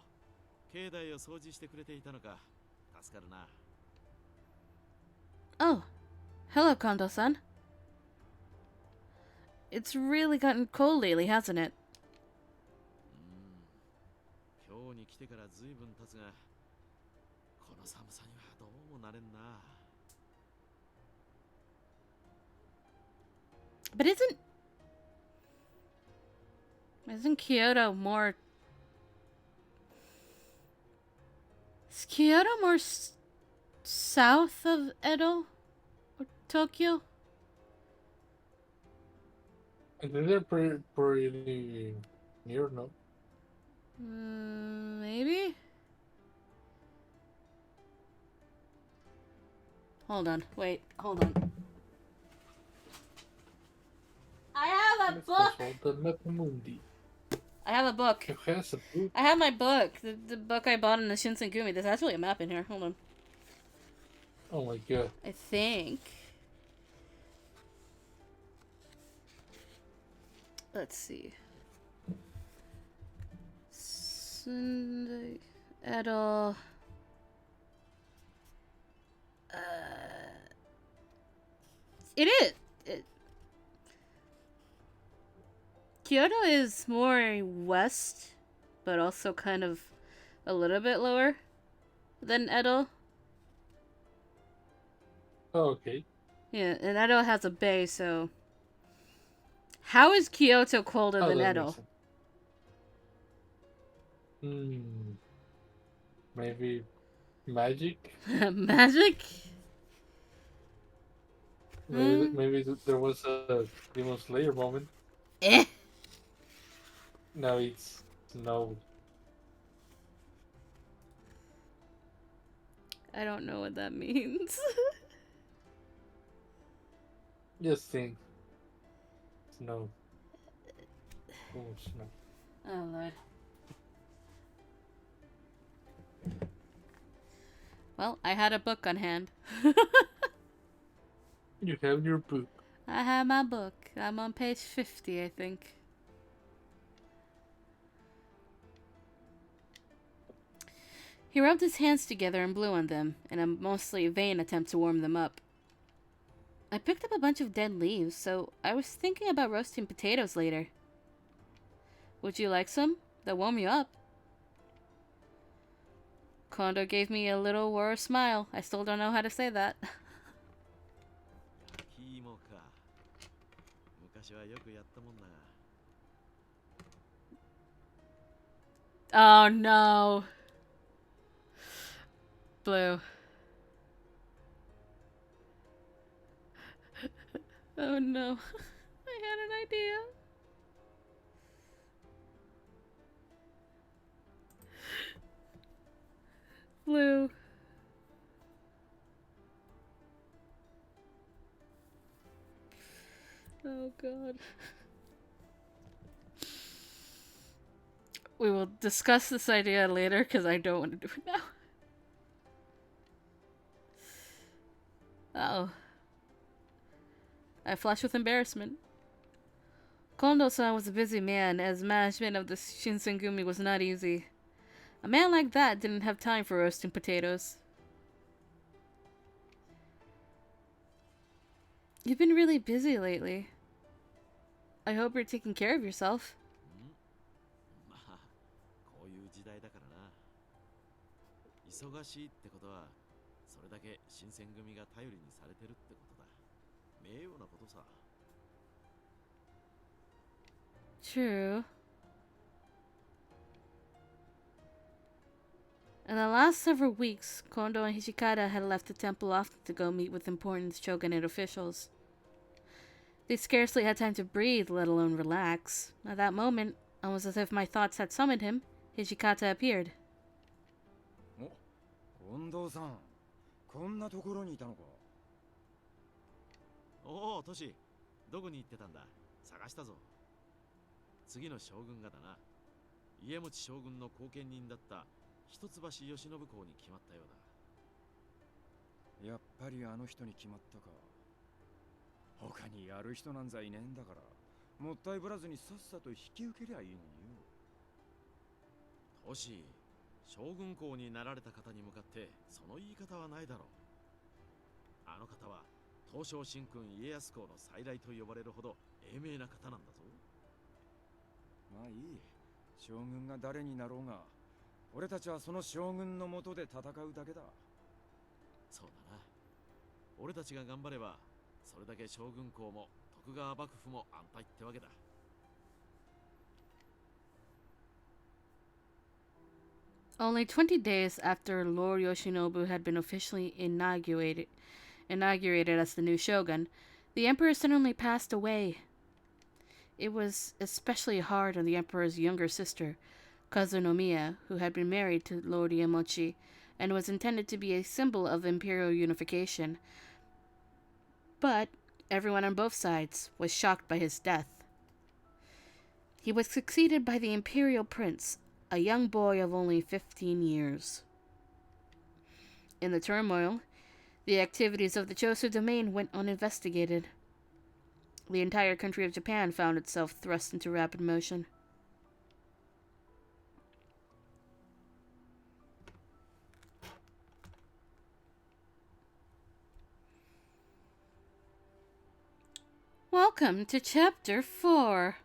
境内を掃除してくれていたのか。助かるな。Oh, hello, Kondo-san. It's really gotten cold lately, hasn't it? 今日に来てからずいぶん経つが、この寒さにはどうもなれんな。But isn't Kyoto more... Is Kyoto more south of Edo? Or Tokyo? I think they're pretty near, no? Maybe? Hold on. Wait, hold on. I have a book! I have a book. I have my book. The book I bought in the Shinsengumi. There's actually a map in here. Hold on. Oh my god. I think. Let's see. Sunday. Edo. It is. Kyoto is more west, but also kind of a little bit lower than Edo. Oh, okay. Yeah, and Edo has a bay, so... How is Kyoto colder than that Edo? makes sense. Maybe magic? Magic? Maybe there was a Demon Slayer moment. Eh? No, it's snow. I don't know what that means. Just think. Snow. Oh, snow. Oh, Lord. Well, I had a book on hand. You have your book. I have my book. I'm on page 50, I think. He rubbed his hands together and blew on them, in a mostly vain attempt to warm them up. I picked up a bunch of dead leaves, so I was thinking about roasting potatoes later. Would you like some? They'll warm you up. Kondo gave me a little worried smile. I still don't know how to say that. 焼き芋か。昔はよくやったもんな。Oh no. Blue. Oh no. I had an idea. Blue. Oh god. We will discuss this idea later because I don't want to do it now. Uh-oh. I flushed with embarrassment. Kondo-san was a busy man, as management of the Shinsengumi was not easy. A man like that didn't have time for roasting potatoes. You've been really busy lately. I hope you're taking care of yourself. まあ、こういう時代だからな。忙しいってことは、それだけ新選組が頼りにされてるってことだ。名誉なことさ。True. In the last several weeks, Kondo and Hijikata had left the temple often to go meet with important shogunate officials. They scarcely had time to breathe, let alone relax. At that moment, almost as if my thoughts had summoned him, Hijikata appeared. 近藤さん、こんなところにいたのか。おお、トシ、どこに行ってたんだ。探したぞ。次の将軍がだな。家持将軍の後見人だった一橋慶喜公に決まったようだ。やっぱりあの人に決まったか。他にやる人なんざいねえんだから、もったいぶらずにさっさと引き受けりゃいいのによ。トシ、将軍公になられた方に向かってその言い方はないだろう。あの方は東照神君家康公の再来と呼ばれるほど英明な方なんだぞ。まあいい。将軍が誰になろうが、俺たちはその将軍の下で戦うだけだ。そうだな。俺たちが頑張れば、それだけ将軍公も徳川幕府も安泰ってわけだ。Only 20 days after Lord Yoshinobu had been officially inaugurated as the new shogun, the emperor suddenly passed away. It was especially hard on the emperor's younger sister, Kazunomiya, who had been married to Lord Iemochi and was intended to be a symbol of imperial unification. But everyone on both sides was shocked by his death. He was succeeded by the imperial prince, a young boy of only 15 years. In the turmoil, the activities of the Chosu domain went uninvestigated. The entire country of Japan found itself thrust into rapid motion. Welcome to Chapter 4.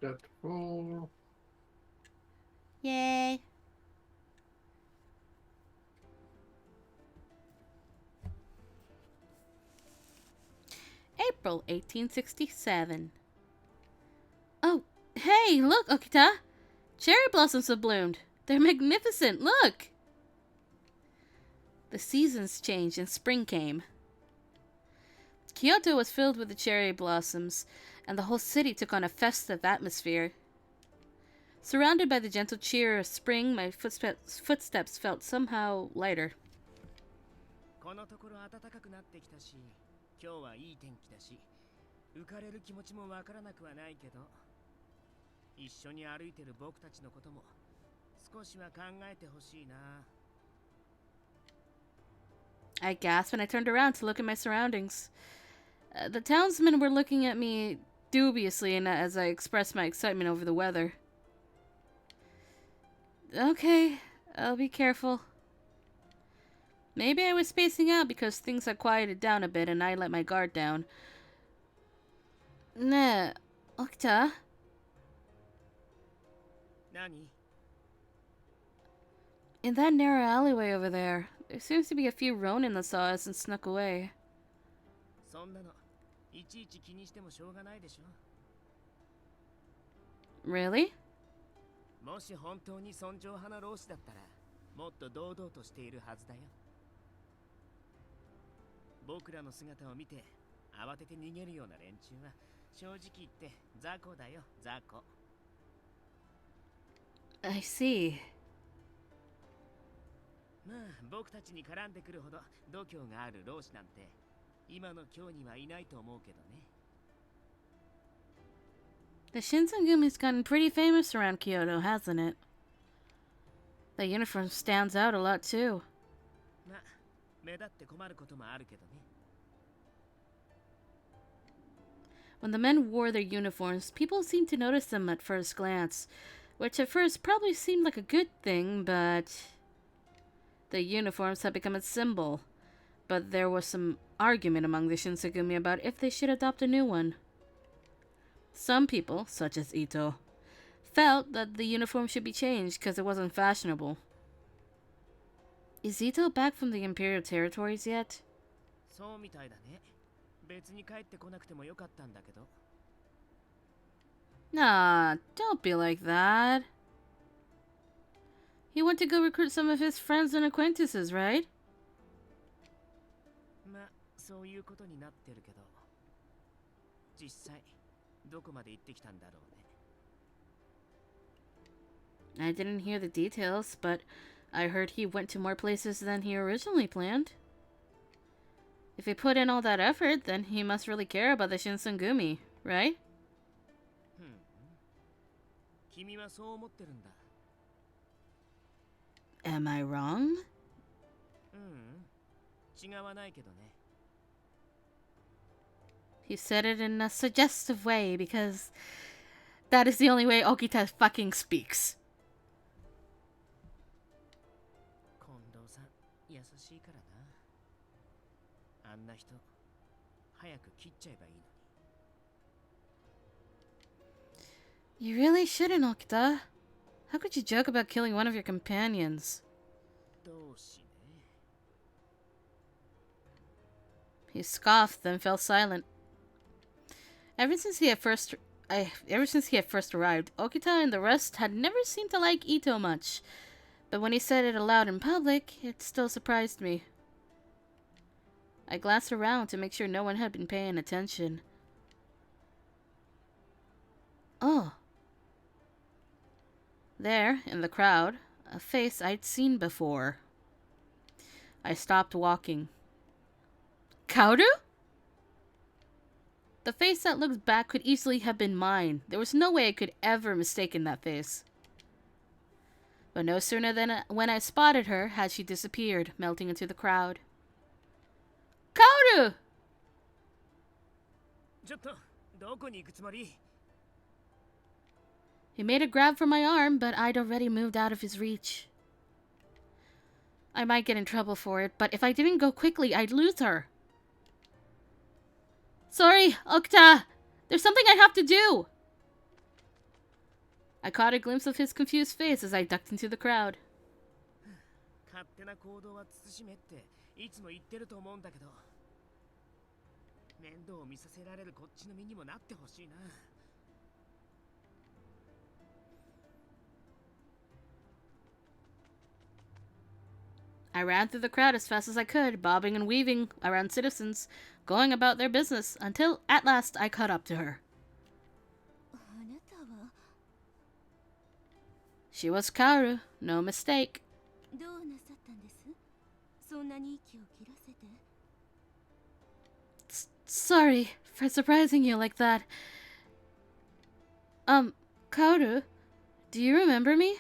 Chapter 4. Yay. April 1867. Oh, hey, look, Okita! Cherry blossoms have bloomed. They're magnificent, look! The seasons changed and spring came. Kyoto was filled with the cherry blossoms, and the whole city took on a festive atmosphere. Surrounded by the gentle cheer of spring, my footsteps felt somehow lighter. このところ暖かくなってきたし、今日はいい天気だし、浮かれる気持ちもわからなくはないけど、一緒に歩いてる僕たちのことも少しは考えてほしいな。I gasped and I turned around to look at my surroundings. The townsmen were looking at me dubiously as I expressed my excitement over the weather. Okay, I'll be careful. Maybe I was spacing out because things had quieted down a bit and I let my guard down. Ne, Okta? 何? In that narrow alleyway over there seems to be a few ronin that saw us and snuck away. そんなのいちいち気にしてもしょうがないでしょ。Really? もし本当に尊重派な老子だったら、もっと堂々としているはずだよ。僕らの姿を見て慌てて逃げるような連中は正直言って雑魚だよ、雑魚。I see. まあ僕たちに絡んでくるほど度胸がある老子なんて今の今日にはいないと思うけどね。The Shinsengumi has gotten pretty famous around Kyoto, hasn't it? The uniform stands out a lot too. まあ目立って困ることもあるけどね。When the men wore their uniforms, people seemed to notice them at first glance, which at first probably seemed like a good thing, but the uniforms had become a symbol. But there was some argument among the Shinsengumi about if they should adopt a new one. Some people, such as Ito, felt that the uniform should be changed because it wasn't fashionable. Is Ito back from the Imperial territories yet? そうみたいだね。別に帰ってこなくてもよかったんだけど。Nah, don't be like that. He went to go recruit some of his friends and acquaintances, right? まあそういうことになってるけど、実際どこまで行ってきたんだろうね。 I didn't hear the details, but I heard he went to more places than he originally planned. If he put in all that effort, then he must really care about the Shinsengumi, right? 君はそう思ってるんだ。 Am I wrong? 違わないけどね。 He said it in a suggestive way because that is the only way Okita fucking speaks. 近藤さん優しいからな。あんな人早く切っちゃえばいいのに。 You really shouldn't, Okita. How could you joke about killing one of your companions? どうしね。 He scoffed, then fell silent. Ever since he had first arrived, Okita and the rest had never seemed to like Ito much. But when he said it aloud in public, it still surprised me. I glanced around to make sure no one had been paying attention. Oh. There, in the crowd, a face I'd seen before. I stopped walking. Kaoru? The face that looked back could easily have been mine. There was no way I could ever mistaken that face. But no sooner than when I spotted her had she disappeared, melting into the crowd. Kaoru! ちょっとどこに行くつもり？ He made a grab for my arm, but I'd already moved out of his reach. I might get in trouble for it, but if I didn't go quickly, I'd lose her. Sorry, Okta! There's something I have to do! I caught a glimpse of his confused face as I ducked into the crowd. 勝手な行動は慎めっていつも言ってると思うんだけど、面倒を見させられるこっちの身にもなってほしいな。 I ran through the crowd as fast as I could, bobbing and weaving around citizens, going about their business, until at last I caught up to her. あなたは She was Kaoru, no mistake. どうなさったんです？そんなに息を切らせて。 Sorry for surprising you like that. Kaoru, do you remember me?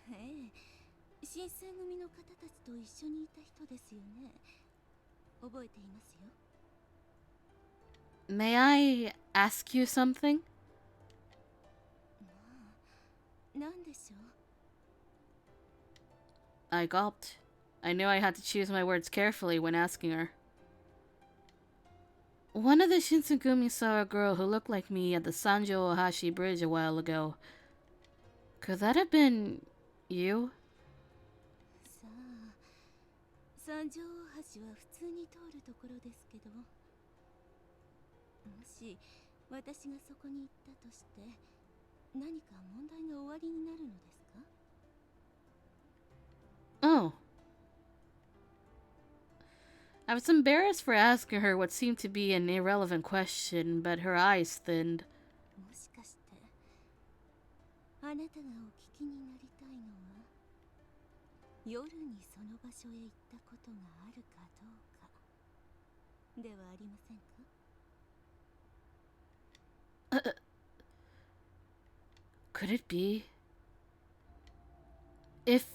ええ、新選組の方たちと一緒にいた人ですよね。覚えていますよ。 May I ask you something? なんでしょう？ I gulped. I knew I had to choose my words carefully when asking her. One of the Shinsengumi saw a girl who looked like me at the Sanjo Ohashi Bridge a while ago. Could that have been you? さあ、三条大橋は普通に通るところですけど、もし私がそこに行ったとして、何か問題が終わりになるのですか？ Oh. I was embarrassed for asking her what seemed to be an irrelevant question, but her eyes thinned. もしかして、あなたがお聞きになりたいのは、夜にその場所へ行ったことがあるかどうかではありませんか？ Could it be? If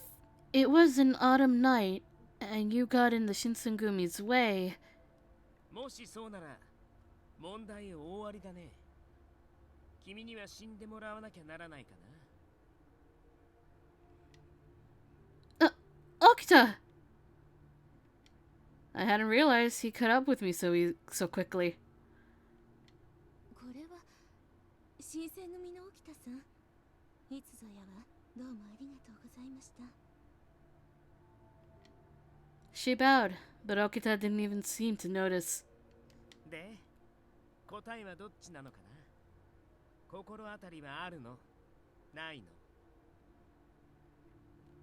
it was an autumn night and you got in the Shinsengumi's way, もしそうなら問題大ありだね。君には死んでもらわなきゃならないかな。 Okita! I hadn't realized he caught up with me so quickly. これは新選組の沖田さん。いつぞやはどうもありがとうございました。 She bowed, but Okita didn't even seem to notice. で、答えはどっちなのかな？心当たりはあるの？ないの？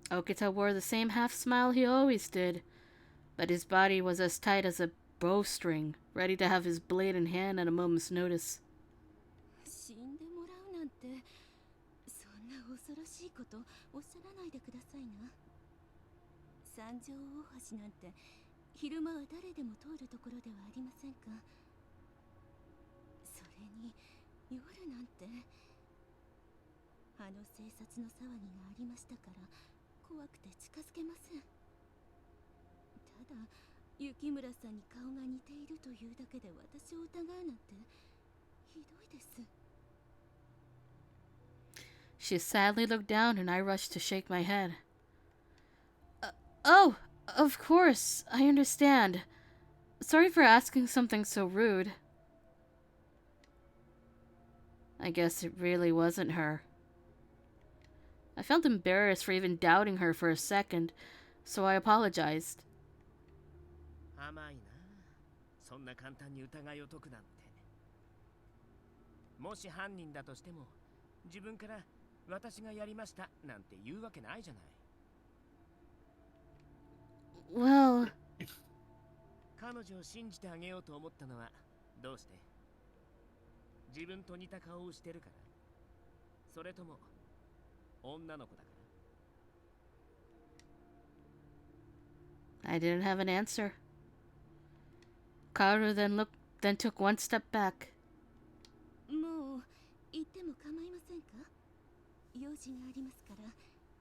Okita wore the same half smile he always did, but his body was as tight as a bowstring, ready to have his blade in hand at a moment's notice. 死んでもらうなんて、そんな恐ろしいことおっしゃらないでくださいな。三条大橋なんて昼間は誰でも通るところではありませんか。それに夜なんて、あの警察の騒ぎがありましたから怖くて近づけません。ただ雪村さんに顔が似ているというだけで私を疑うなんてひどいです。 She sadly looked down, and I rushed to shake my head. Oh, of course, I understand. Sorry for asking something so rude. I guess it really wasn't her. I felt embarrassed for even doubting her for a second, so I apologized. 甘いな。そんな簡単に疑いを解くなんて。もし犯人だとしても、自分から私がやりましたなんて言うわけないじゃない。Well, 彼女を信じてあげようと思ったのはどうして？自分と似た顔をしてるから？それとも女の子だか I didn't have an answer. Kaoru then took one step back. もう行っても構いませんか。用事がありますから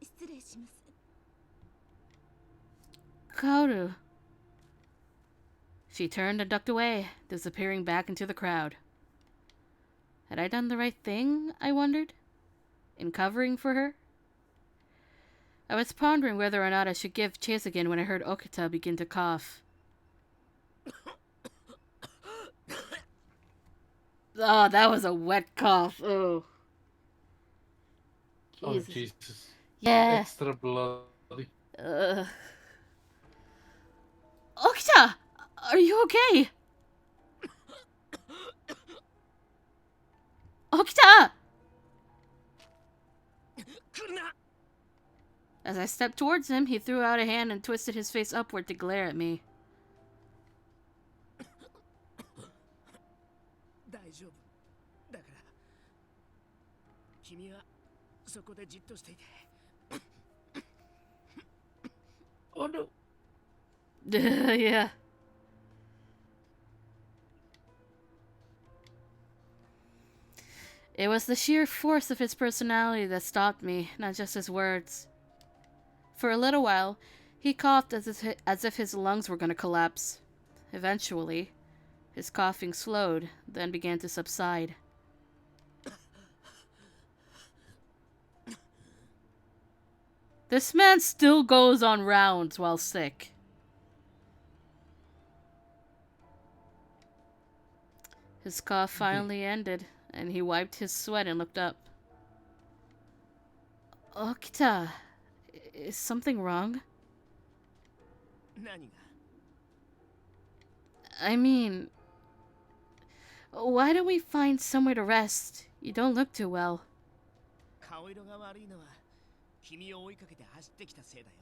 失礼します。 Kaoru. She turned and ducked away, disappearing back into the crowd. Had I done the right thing, I wondered, in covering for her? I was pondering whether or not I should give chase again when I heard Okita begin to cough. Oh, that was a wet cough. Oh. Oh, Jesus. Jesus. Yeah. Extra bloody. Okita! Are you okay? Okita! As I stepped towards him, he threw out a hand and twisted his face upward to glare at me. ら。大丈夫。だから、君はそこでじっとしていて。Oh no. Yeah. It was the sheer force of his personality that stopped me, not just his words. For a little while, he coughed as if his lungs were going to collapse. Eventually, his coughing slowed, then began to subside. This man still goes on rounds while sick. His cough finally ended, and he wiped his sweat and looked up. Okita, is something wrong? 何が？ I mean, why don't we find somewhere to rest? You don't look too well. 顔色が悪いのは君を追いかけて走ってきたせいだよ。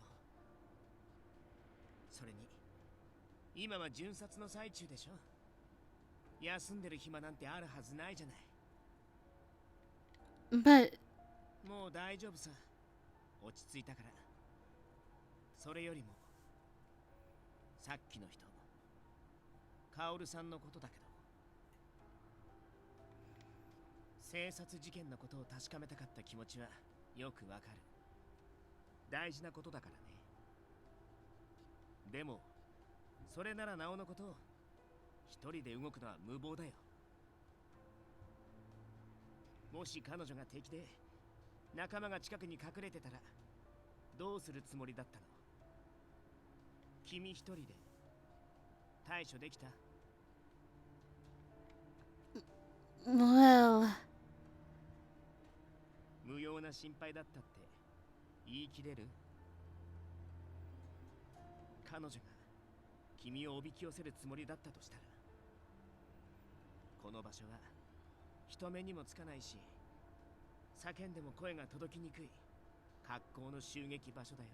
それに今は巡察の最中でしょ。休んでる暇なんてあるはずないじゃない。 But もう大丈夫さ。落ち着いたから。それよりもさっきの人、カオルさんのことだけど、生殺事件のことを確かめたかった気持ちはよくわかる。大事なことだからね。でもそれならなおのこと、一人で動くのは無謀だよ。もし彼女が敵で仲間が近くに隠れてたらどうするつもりだったの？君一人で対処できた？ well, 無用な心配だったって言い切れる？彼女が君をおびき寄せるつもりだったとしたら、この場所は人目にもつかないし、叫んでも声が届きにくい格好の襲撃場所だよ。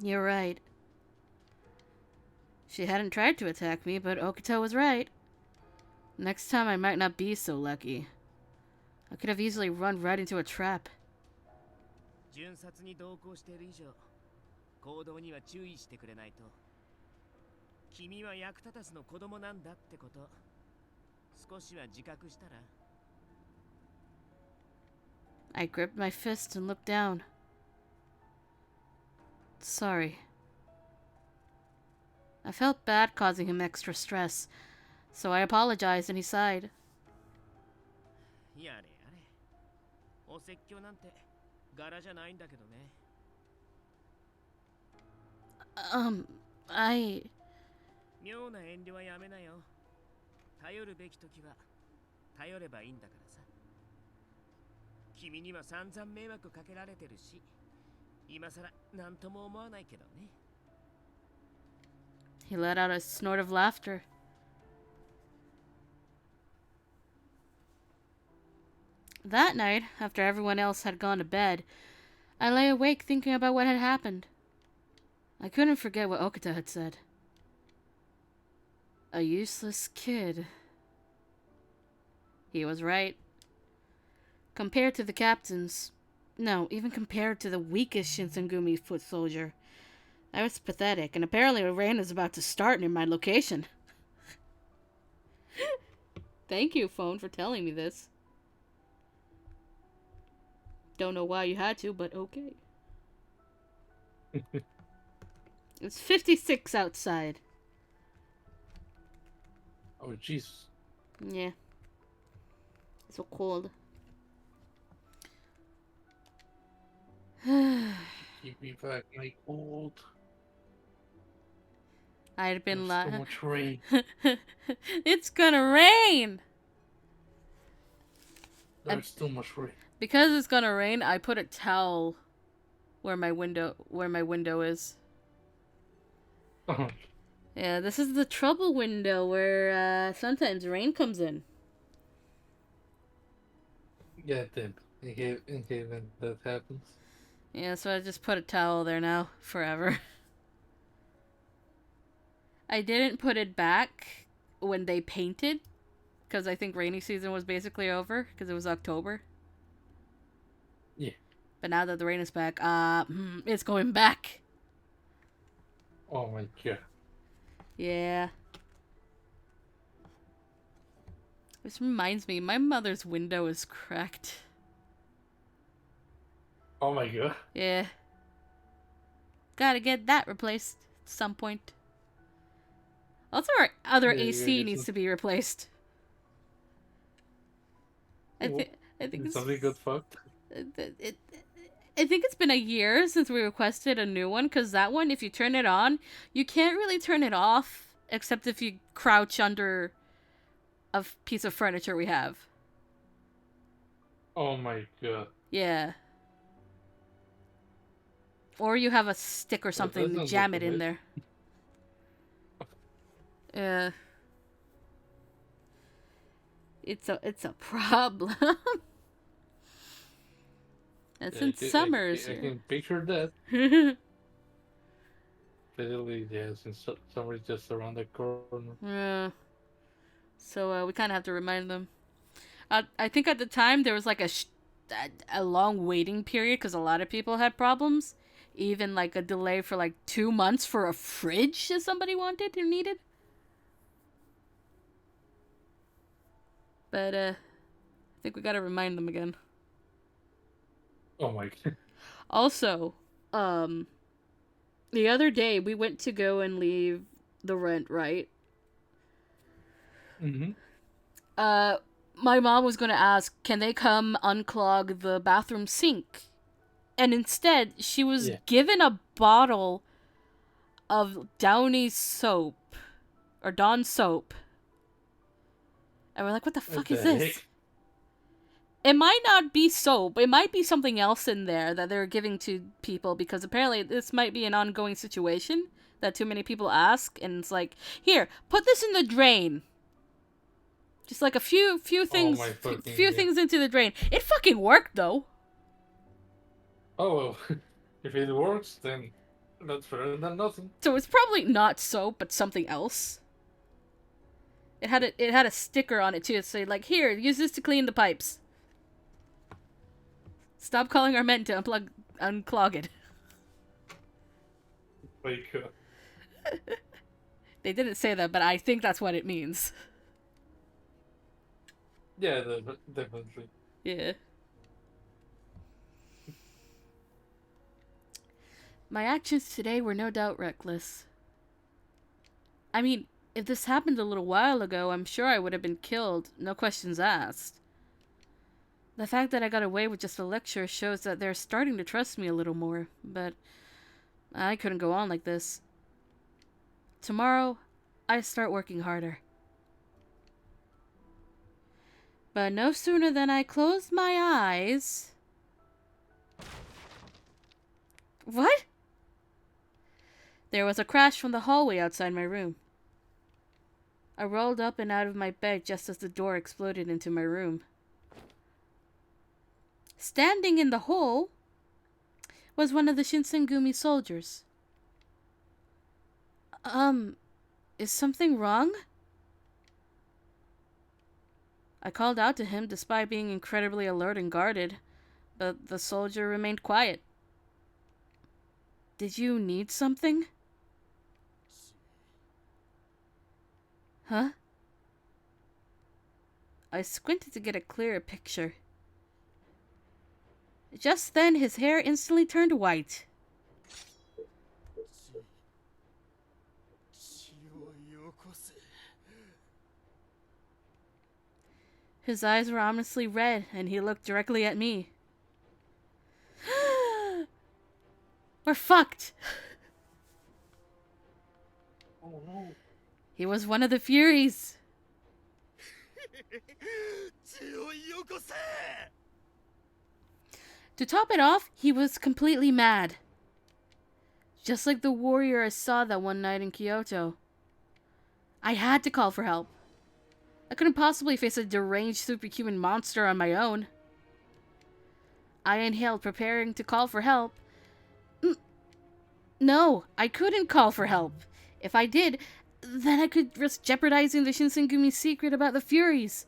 You're right. She hadn't tried to attack me, but Okito was right. Next time I might not be so lucky. I could have easily run right into a trap. 巡察に同行している以上、行動には注意してくれないと。君は役立たずの子供なんだってこと、少しは自覚したら。 I gripped my fist and looked down. Sorry. I felt bad causing him extra stress, so I apologized and he sighed. やれやれ。お説教なんて柄じゃないんだけどね。I... 妙な遠慮はやめなよ。頼るべき時は頼ればいいんだからさ。君には散々迷惑かけられてるし、今さら何とも思わないけどね。 He let out a snort of laughter. That night, after everyone else had gone to bed, I lay awake thinking about what had happened. I couldn't forget what Okita had said. A useless kid. He was right. Compared to the captains, no, even compared to the weakest Shinsengumi foot soldier, I was pathetic, and apparently a rain is about to start near my location. Thank you, phone, for telling me this. Don't know why you had to, but okay. It's 56 outside. Oh, jeez. Yeah. It's so cold. Keep me back, my cold. I'd been There's so much rain. It's gonna rain! There's too much rain. Because it's gonna rain, I put a towel where my window is. Oh, Yeah, this is the trouble window where sometimes rain comes in. yeah, it did. In case that happens. Yeah, so I just put a towel there now, forever. I didn't put it back when they painted, because I think rainy season was basically over, because it was October. Yeah. But now that the rain is back, it's going back. Oh my god. Yeah. This reminds me, my mother's window is cracked. Oh my god. Yeah. Gotta get that replaced at some point. Also, our other Yeah, AC yeah, needs to be replaced. I think Did it's something got fucked? I think it's been a year since we requested a new one, because that one, if you turn it on, you can't really turn it off, except if you crouch under a piece of furniture we have. Oh my god. Yeah. Or you have a stick or something to sounds jam like it a in bit. there. Yeah. It's a problem. And Yeah, since I summer's I here. can picture that. Literally, yeah, since summer's just around the corner. Yeah. So we kind of have to remind them. I think at the time there was like a long waiting period because a lot of people had problems. Even like a delay for like 2 months for a fridge if somebody wanted or needed. But I think we gotta remind them again. Oh my god. Also, the other day we went to go and leave the rent, right? Mm-hmm. My mom was gonna ask, can they come unclog the bathroom sink? And instead, she was given a bottle of Downy soap. Or Dawn soap. And we're like, what the fuck is this? Heck? It might not be soap. It might be something else in there that they're giving to people, because apparently this might be an ongoing situation that too many people ask. And it's like, here, put this in the drain. Just like a few things, my fucking few God. things into the drain. It fucking worked though. Oh well, if it works, then that's better than nothing. So it's probably not soap, but something else. It had a sticker on it too. It said like, "Here, use this to clean the pipes." Stop calling our men to unclog it. Like, They didn't say that, but I think that's what it means. yeah, definitely. Yeah. My actions today were no doubt reckless. I mean, if this happened a little while ago, I'm sure I would have been killed, no questions asked. The fact that I got away with just a lecture shows that they're starting to trust me a little more, but I couldn't go on like this. Tomorrow, I start working harder. But no sooner than I closed my eyes... What? There was a crash from the hallway outside my room. I rolled up and out of my bed just as the door exploded into my room. Standing in the hole was one of the Shinsengumi soldiers. Is something wrong? I called out to him despite being incredibly alert and guarded, but the soldier remained quiet. Did you need something? Huh? I squinted to get a clearer picture. Just then, his hair instantly turned white. His eyes were ominously red, and he looked directly at me. We're fucked! Oh no. He was one of the Furies. To top it off, he was completely mad. Just like the warrior I saw that one night in Kyoto. I had to call for help. I couldn't possibly face a deranged superhuman monster on my own. I inhaled, preparing to call for help. No, I couldn't call for help. If I did, then I could risk jeopardizing the Shinsengumi's secret about the Furies.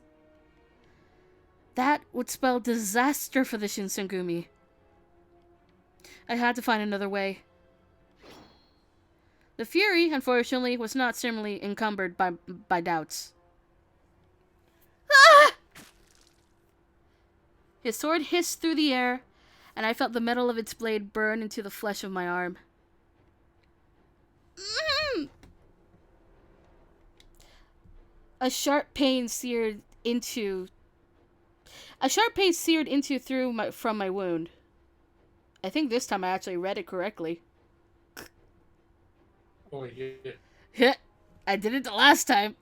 That would spell disaster for the Shinsengumi. I had to find another way. The Fury, unfortunately, was not similarly encumbered by doubts. Ah! His sword hissed through the air, and I felt the metal of its blade burn into the flesh of my arm. A sharp pain seared into from my wound. I think this time I actually read it correctly. Oh yeah. I did it the last time.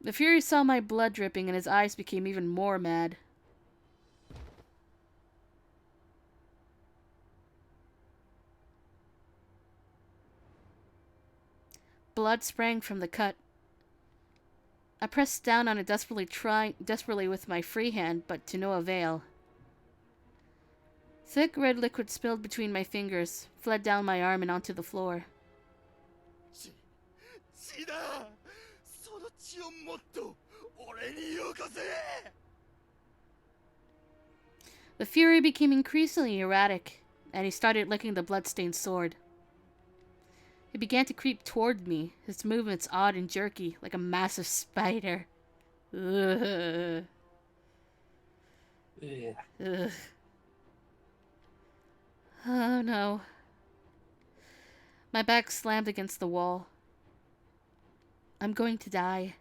The Fury saw my blood dripping and his eyes became even more mad. Blood sprang from the cut. I pressed down on it desperately with my free hand, but to no avail. Thick red liquid spilled between my fingers, fled down my arm and onto the floor. The Fury became increasingly erratic, and he started licking the bloodstained sword. He began to creep toward me, his movements odd and jerky, like a massive spider. Ugh. Yeah. Ugh. Oh no. My back slammed against the wall. I'm going to die.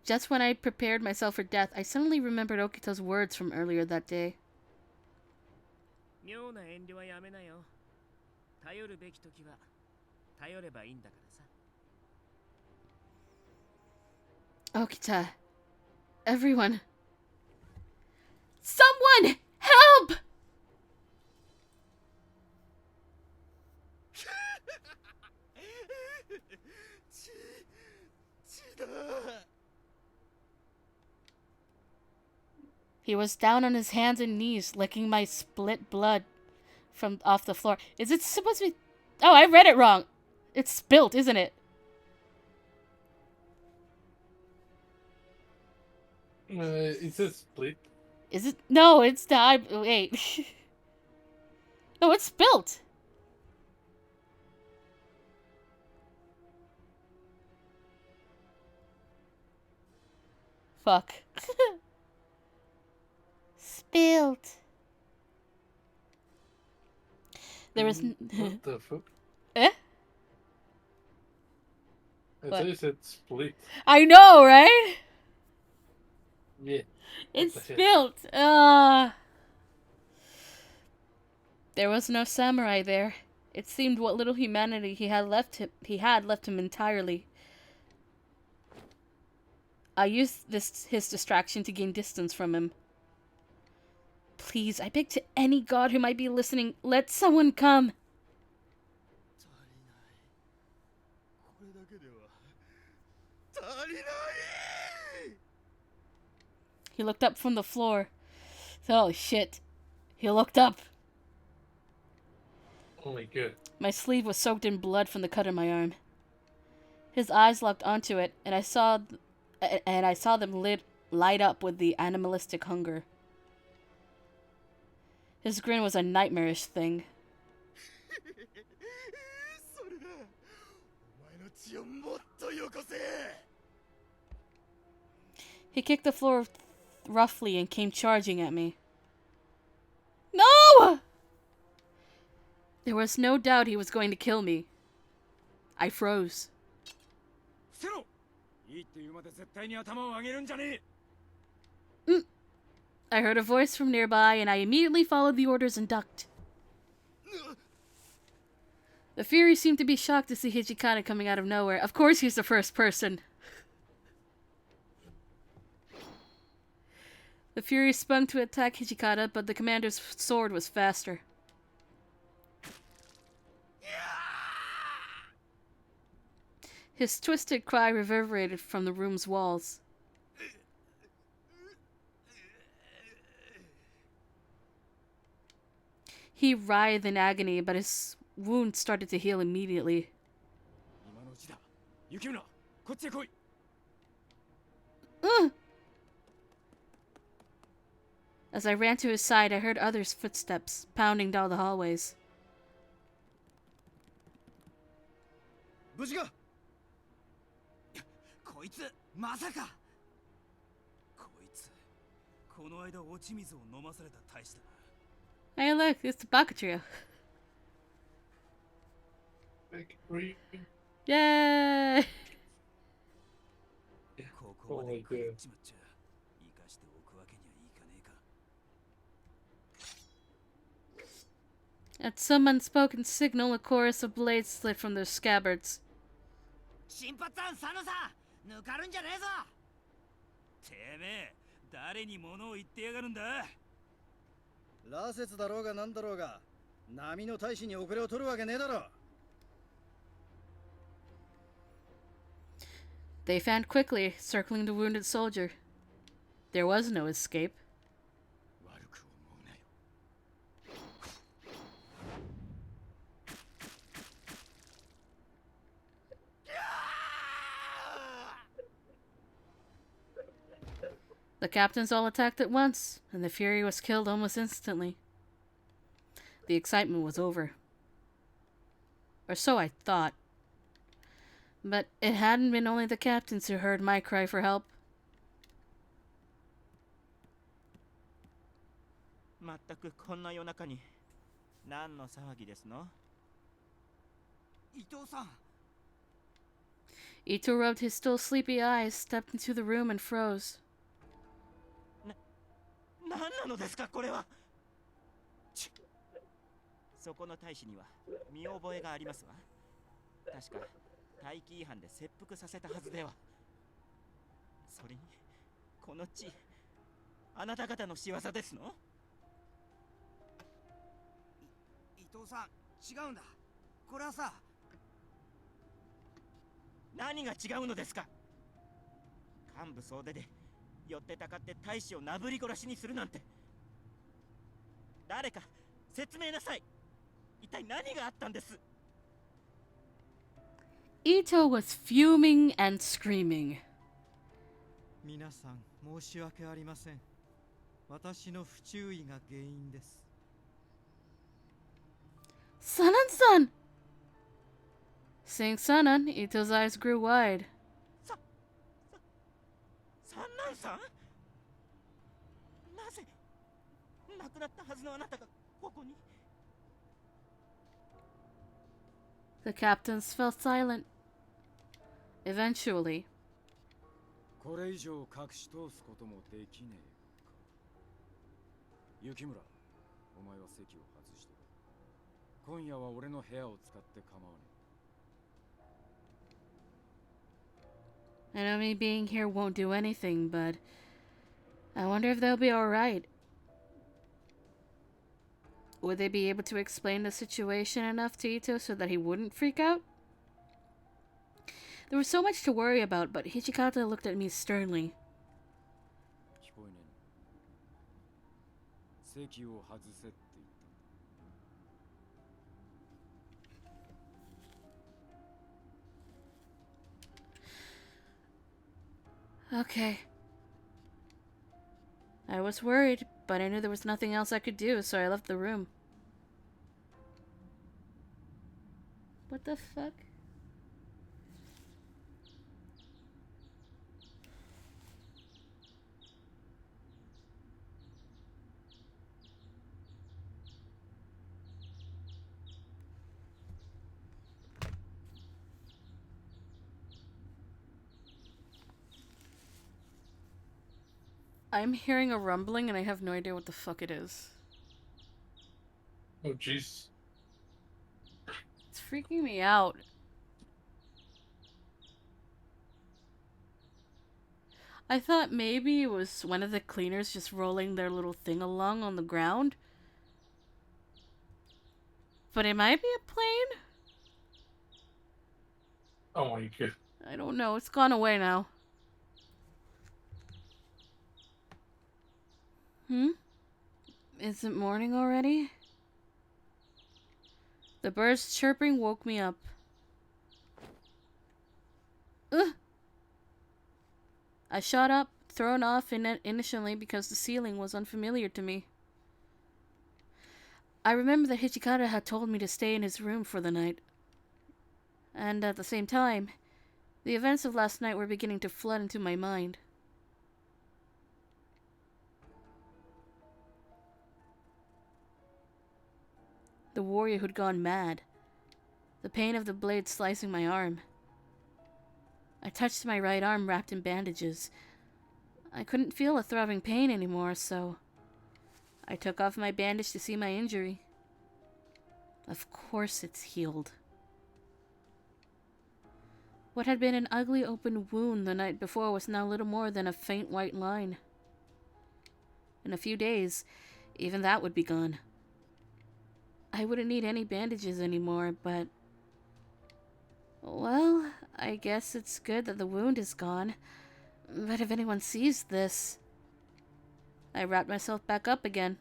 Just when I prepared myself for death, I suddenly remembered Okito's words from earlier that day. Okita. Everyone. Someone! Help! He was down on his hands and knees, licking my split blood from off the floor. Is it supposed to be... Oh, I read it wrong. It's spilt, isn't it? It's a split. Is it? No, it's not. Wait. No, it's spilt. Fuck. Spilt. There was... What the fuck? Eh? I What? thought you said split. I know, right? Yeah. It's What the spilt. There was no samurai there. It seemed what little humanity he had left him entirely. I used his distraction to gain distance from him. Please, I beg to any god who might be listening, let someone come. He looked up from the floor. Oh shit. He looked up. Oh my god. My sleeve was soaked in blood from the cut in my arm. His eyes locked onto it, and I saw them light up with the animalistic hunger. His grin was a nightmarish thing. He kicked the floor roughly and came charging at me. No! There was no doubt he was going to kill me. I froze. I heard a voice from nearby, and I immediately followed the orders and ducked. The Fury seemed to be shocked to see Hijikata coming out of nowhere. Of course he's the first person. The Fury spun to attack Hijikata, but the commander's sword was faster. His twisted cry reverberated from the room's walls. He writhed in agony, but his wound started to heal immediately. As I ran to his side, I heard others' footsteps pounding down the hallways. Hey look, it's the Baka Trio. Yay! Oh my god. At some unspoken signal, a chorus of blades slid from their scabbards. They fanned quickly, circling the wounded soldier. There was no escape. The captains all attacked at once, and the Fury was killed almost instantly. The excitement was over. Or so I thought. But it hadn't been only the captains who heard my cry for help. Ito rubbed his still sleepy eyes, stepped into the room, and froze. 幹部総出で寄ってたかって大使をなぶり殺しにするなんて。誰か説明なさい。一体何があったんです？ Ito was fuming and screaming. 皆さん申し訳ありません。私の不注意が原因です。Sanan-san! Seeing Sanan, Ito's eyes grew wide. 三男さん？なぜ亡くなったはずのあなたがここに？ The captains fell silent. Eventually, これ以上隠し通すこともできねえか。雪村、お前は席を外して。今夜は俺の部屋を使って構わねえ。 I know me being here won't do anything, but I wonder if they'll be alright. Would they be able to explain the situation enough to Ito so that he wouldn't freak out? There was so much to worry about, but Hijikata looked at me sternly. 聞こえねえの？席を外せって言った。 Okay. I was worried, but I knew there was nothing else I could do, so I left the room. What the fuck? I'm hearing a rumbling and I have no idea what the fuck it is. Oh, jeez. It's freaking me out. I thought maybe it was one of the cleaners just rolling their little thing along on the ground. But it might be a plane? Oh my god. I don't know. It's gone away now. Is it morning already? The birds chirping woke me up. Ugh! I shot up, thrown off initially because the ceiling was unfamiliar to me. I remember that Hijikata had told me to stay in his room for the night. And at the same time, the events of last night were beginning to flood into my mind. The warrior who'd gone mad. The pain of the blade slicing my arm. I touched my right arm wrapped in bandages. I couldn't feel a throbbing pain anymore, so I took off my bandage to see my injury. Of course it's healed. What had been an ugly open wound the night before was now little more than a faint white line. In a few days, even that would be gone. I wouldn't need any bandages anymore, but... well, I guess it's good that the wound is gone. But if anyone sees this... I wrapped myself back up again.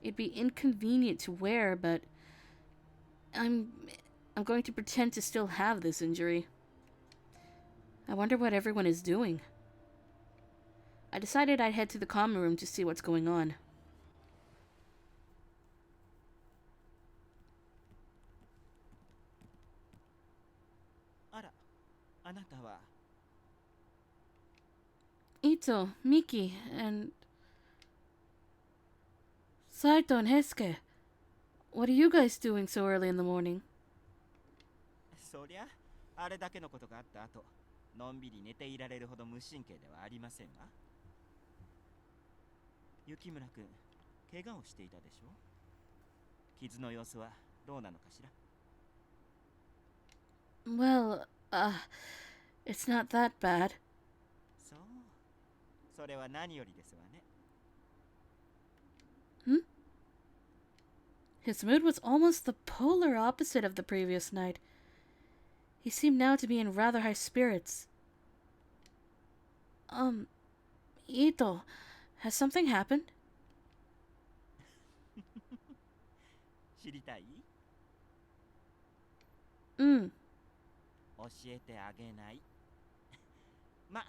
It'd be inconvenient to wear, but... I'm going to pretend to still have this injury. I wonder what everyone is doing. I decided I'd head to the common room to see what's going on. あなたは Ito, Miki, and Saito and Hesuke. What are you guys doing so early in the morning? そりゃあれだけのことがあった後、のんびり寝ていられるほど無神経ではありませんわ。雪村くん、怪我をしていたでしょ？傷の様子はどうなのかしら？ Well, it's not that bad. そう、それは何よりですわね。 His mood was almost the polar opposite of the previous night. He seemed now to be in rather high spirits. Ito, has something happened? 知りたい？うん。教えてあげない。ま、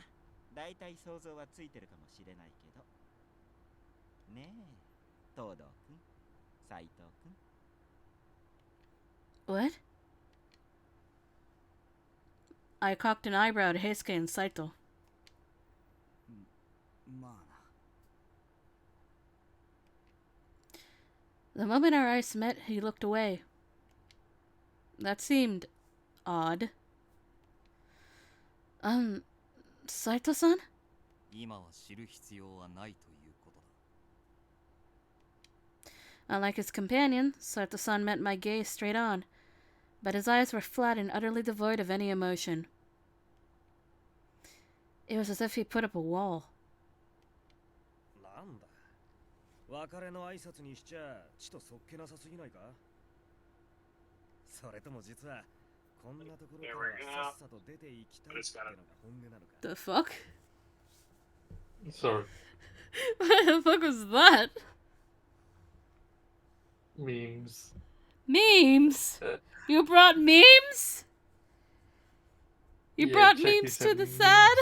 だいたい想像はついてるかもしれないけど。ねえ、東堂くん、斉藤くん。What? I cocked an eyebrow at Heisuke and Saito. まあな。 The moment our eyes met, he looked away. That seemed odd. Saito-san? 今は知る必要はないということだ。 Unlike his companion, Saito-san met my gaze straight on, but his eyes were flat and utterly devoid of any emotion. It was as if he put up a wall. なんだ。別れの挨拶にしちゃちとそっけなさすぎないか。それとも実はこんなところからさっさと出ていきたいってのが本音なのか。 The fuck? Sorry. What the fuck was that? Memes. Memes? You brought memes? You Yeah, brought Jack memes is to a the meme. sad?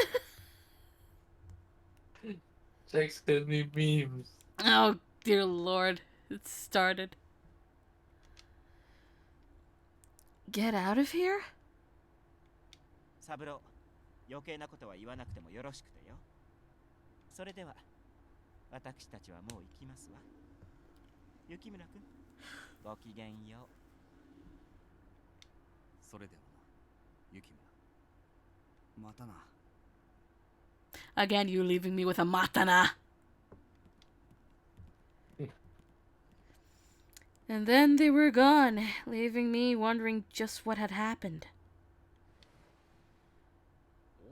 Jack sent me memes. Oh, dear lord. It started. Get out of here? サブロー、余計なことは言わなくてもよろしくてよ。それでは、私たちはもう行きますわ。雪村くん、ごきげんよう。それではな、雪村。またな。 Again, you leaving me with a matana. And then they were gone, leaving me wondering just what had happened.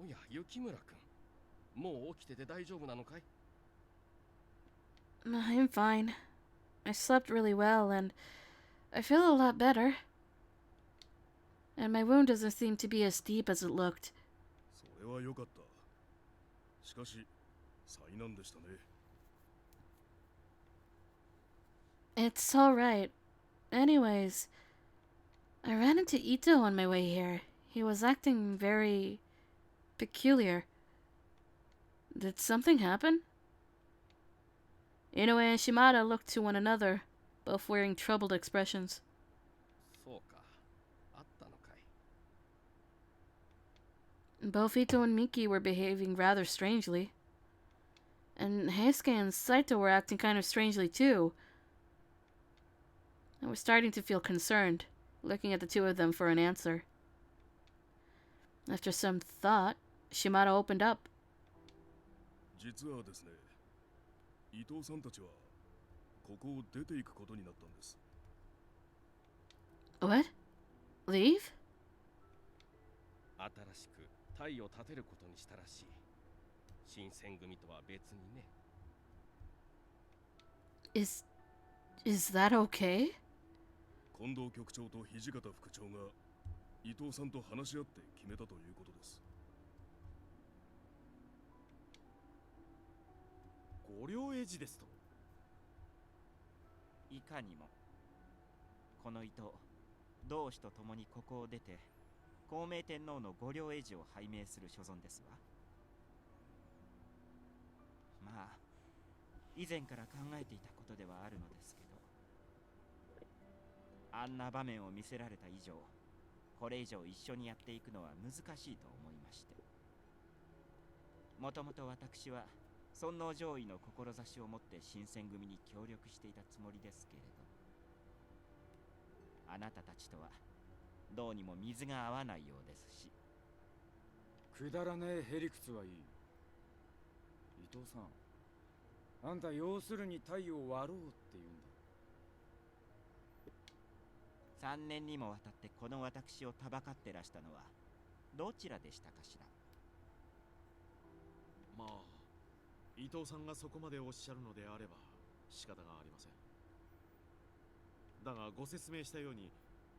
おや、雪村くん。もう起きてて大丈夫なのかい？ I'm fine. I slept really well, and I feel a lot better. And my wound doesn't seem to be as deep as it looked. それは良かった。しかし、災難でしたね。 It's alright. Anyways, I ran into Ito on my way here. He was acting very peculiar. Did something happen? Inoue and Shimada looked to one another, both wearing troubled expressions. そうか。あったのかい。 Both Ito and Miki were behaving rather strangely. And Heisuke and Saito were acting kind of strangely too. I was starting to feel concerned, looking at the two of them for an answer. After some thought, Shimada opened up. 実はですね、伊藤さんたちはここを出ていくことになったんです。 What? Leave? 新しく隊を立てることにしたらしい。新選組とは別にね。 Is that okay? 近藤局長と土方副長が伊藤さんと話し合って決めたということです。御領英字ですと。いかにも。この糸、同志と共にここを出て、孝明天皇の御領英字を拝命する所存ですわ。まあ、以前から考えていたことではあるのですけど、あんな場面を見せられた以上、これ以上一緒にやっていくのは難しいと思いまして。もともと私は尊皇攘夷の志を持って新選組に協力していたつもりですけれど、あなたたちとはどうにも水が合わないようですし。くだらねえへりくつはいい。伊藤さん、あんた要するに太陽を割ろうって言うんだ。3年にもわたってこの私をたばかってらしたのはどちらでしたかしら。まあ、伊藤さんがそこまでおっしゃるのであれば仕方がありません。だがご説明したように、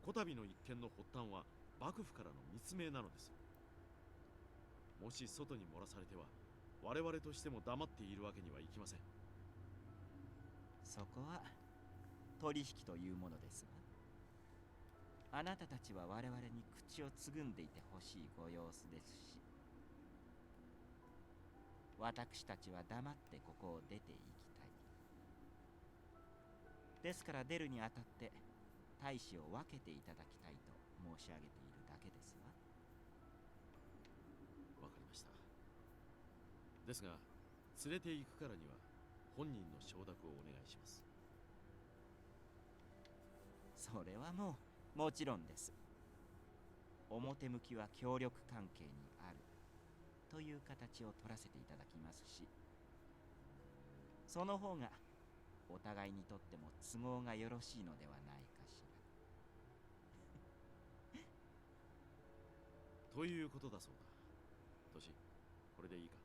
こたびの一件の発端は幕府からの密命なのです。もし外に漏らされては我々としても黙っているわけにはいきません。そこは取引というものですわ。あなたたちは我々に口をつぐんでいてほしいご様子ですし、私たちは黙ってここを出て行きたい。ですから出るにあたって大使を分けていただきたいと申し上げているだけですわ。わかりました。ですが連れて行くからには本人の承諾をお願いします。それはもちろんです。表向きは協力関係にあるという形を取らせていただきますし、その方がお互いにとっても都合がよろしいのではないかしら。ということだそうだ。トシ、これでいいか。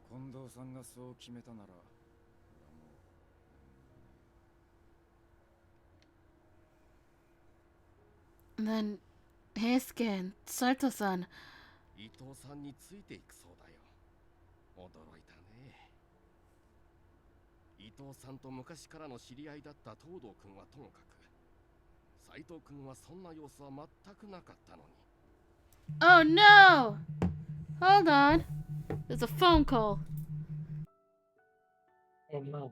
近藤さんがそう決めたなら、俺はもう。Then, Heisuke and Saito-san. 伊藤さんについていくそうだよ。驚いたね。伊藤さんと昔からの知り合いだった東堂君はともかく、斉藤君はそんな様子は全くなかったのに。Oh no! Hold on. There's a phone call. Oh no.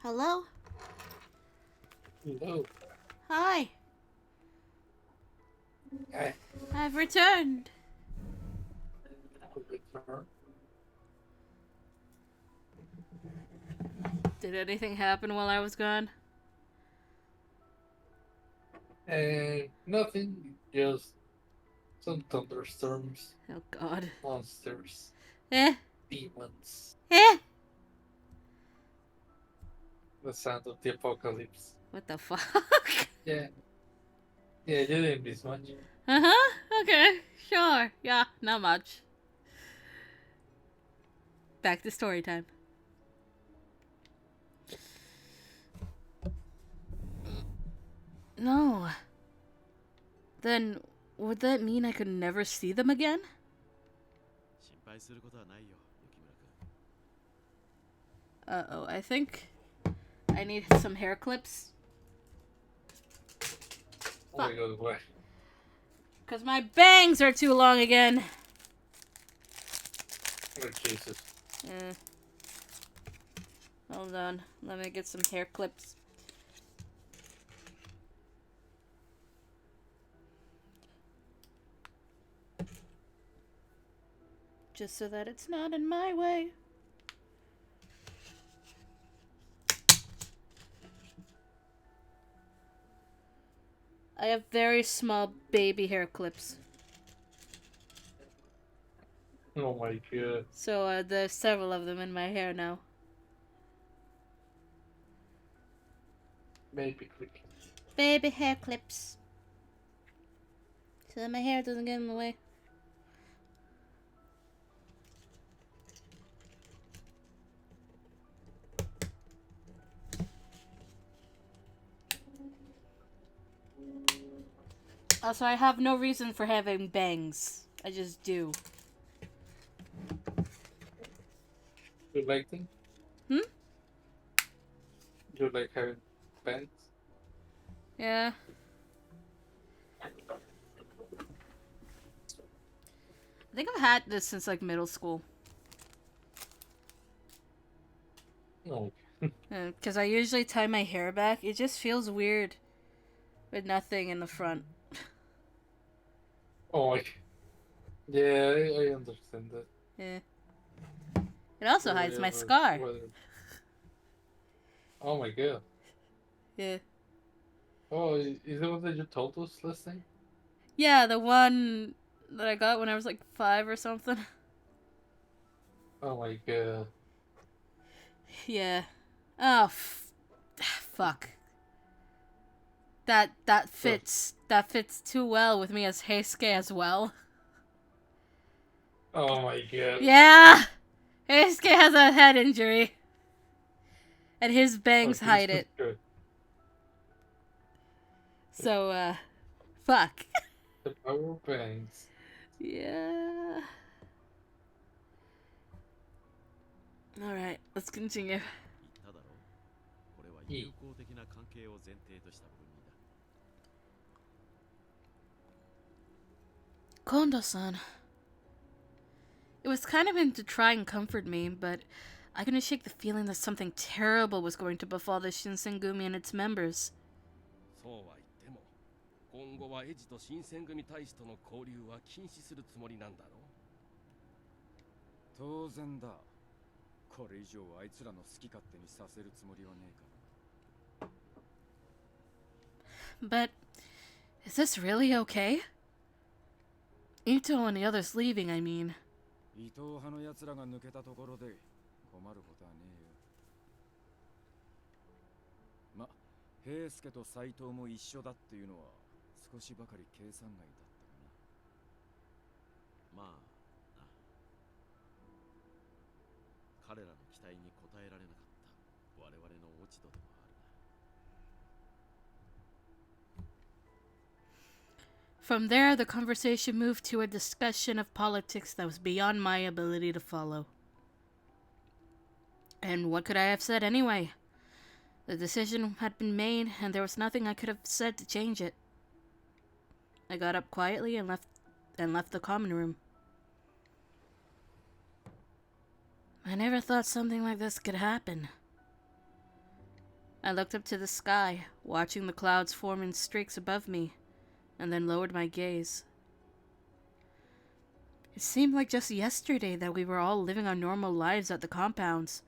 Hello? Hello. Hi. Hi. I've returned. Did anything happen while I was gone? Nothing. Just some thunderstorms. Oh god. Monsters. Eh? Demons. Eh? The sound of the apocalypse. What the fuck? Yeah. Yeah, you didn't miss much. Uh-huh. Okay. Sure. Yeah, not much. Back to story time. No. Then, would that mean I could never see them again? 心配することはないよ、雪村君。 Uh-oh, I think I need some hair clips. Oh my god, why? Because my bangs are too long again. Oh, Jesus. Hold on. Let me get some hair clips. Just so that it's not in my way. I have very small baby hair clips. Oh my god. So there's several of them in my hair now. Baby clip. Baby hair clips. So that my hair doesn't get in the way. Also, I have no reason for having bangs. I just do. You like them? Hmm? You like having bangs? Yeah. I think I've had this since like middle school. No. Because I usually tie my hair back. It just feels weird with nothing in the front. Oh my. Yeah, I understand that. Yeah. It also hides my scar. Oh my god. Yeah. Oh, is it what that you told us last time? Yeah, the one that I got when I was like 5 or something. Oh my god. Yeah. Oh, fuck. That fits too well with me as Heisuke as well. Oh my god. Yeah! Heisuke has a head injury. And his bangs Oh, hide it. Good. So, fuck. The power bangs. Yeah. Alright, let's continue. 言っただろう。これは友好的な関係を前提とした文だ。Kondo-san. It was kind of him to try and comfort me, but I couldn't shake the feeling that something terrible was going to befall the Shinsengumi and its members. そうは言っても、今後はエジと新選組大使との交流は禁止するつもりなんだろ当然だ。これ以上あいつらの好き勝手にさせるつもりはねえから。 But is this really okay? Ito and the others leaving, I mean. 伊藤派の奴らが抜けたところで困ることはねえよ。ま、平助と斎藤も一緒だっていうのは少しばかり計算外だったかな。まあな。彼らの期待に応えられなかった我々の落ち度でもあるな。From there, the conversation moved to a discussion of politics that was beyond my ability to follow. And what could I have said anyway? The decision had been made, and there was nothing I could have said to change it. I got up quietly and left the common room. I never thought something like this could happen. I looked up to the sky, watching the clouds form in streaks above me, and then lowered my gaze. It seemed like just yesterday that we were all living our normal lives at the compounds.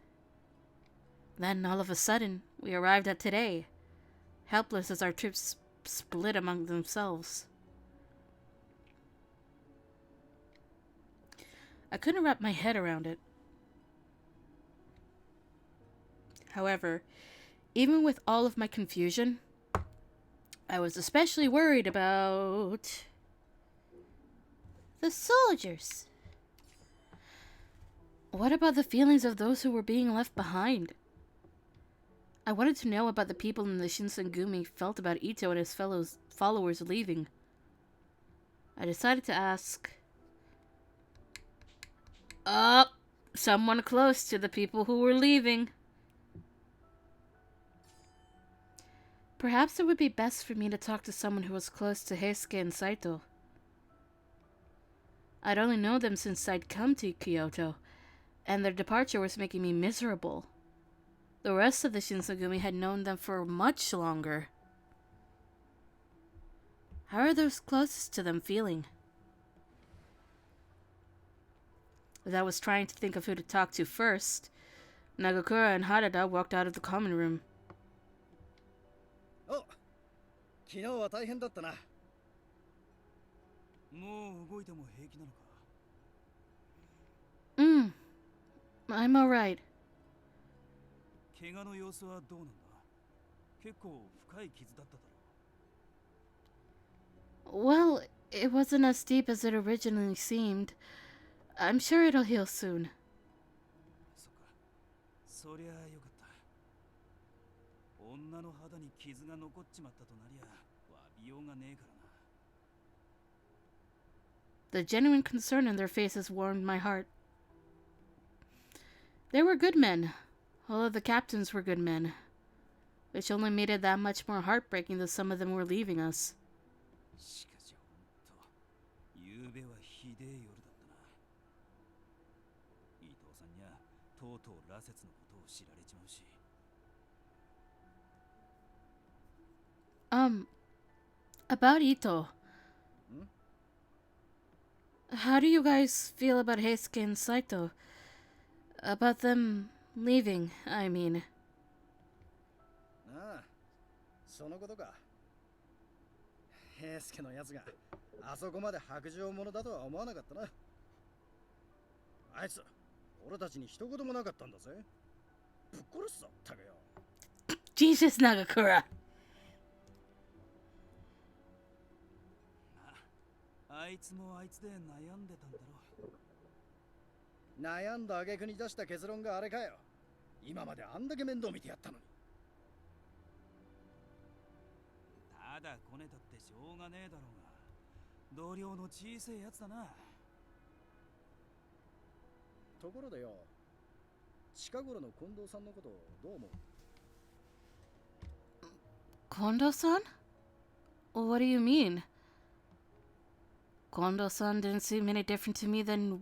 Then, all of a sudden, we arrived at today, helpless as our troops split among themselves. I couldn't wrap my head around it. However, Even with all of my confusion, I was especially worried about the soldiers. What about the feelings of those who were being left behind? I wanted to know about the people in the Shinsengumi felt about Ito and his followers leaving. I decided to ask... someone close to the people who were leaving. Perhaps it would be best for me to talk to someone who was close to Heisuke and Saito. I'd only known them since I'd come to Kyoto, and their departure was making me miserable. The rest of the Shinsengumi had known them for much longer. How are those closest to them feeling? As I was trying to think of who to talk to first, Nagakura and Harada walked out of the common room. Oh, 昨日は大変だったな。もう動いても平気なのか。I'm alright. 怪我の様子はどうなんだ。結構深い傷だっただろう。 Well, it wasn't as deep as it originally seemed. I'm sure it'll heal soon. そっか。そりゃあよかった。女の肌に傷が残っちまったとなりゃ、詫びようがねえからな。 The genuine concern in their faces warmed my heart. They were good men. All of the captains were good men, which only made it that much more heartbreaking that some of them were leaving us. しかしほんと、ゆうべはひでえ夜だったな。伊藤さんにゃとうとう羅刹のことを知られちまうし。About Ito. How do you guys feel about Heisuke and Saito? About them leaving, I mean. ああ、そのことか。平助のやつがあそこまで白状者だとは思わなかったな。あいつ、俺たちに一言もなかったんだぜ。ぶっ殺すぞ、たけよ。Jesus, Nagakura. あいつもあいつで悩んでたんだろう。悩んだ挙句に出した結論があれかよ。今まであんだけ面倒見てやったのに。ただこねたってしょうがねえだろうが。同僚の小さいやつだな。ところでよ、近頃の近藤さんのことどう思う？ Kondo-san? What do you mean? Kondo-san didn't seem any different to me than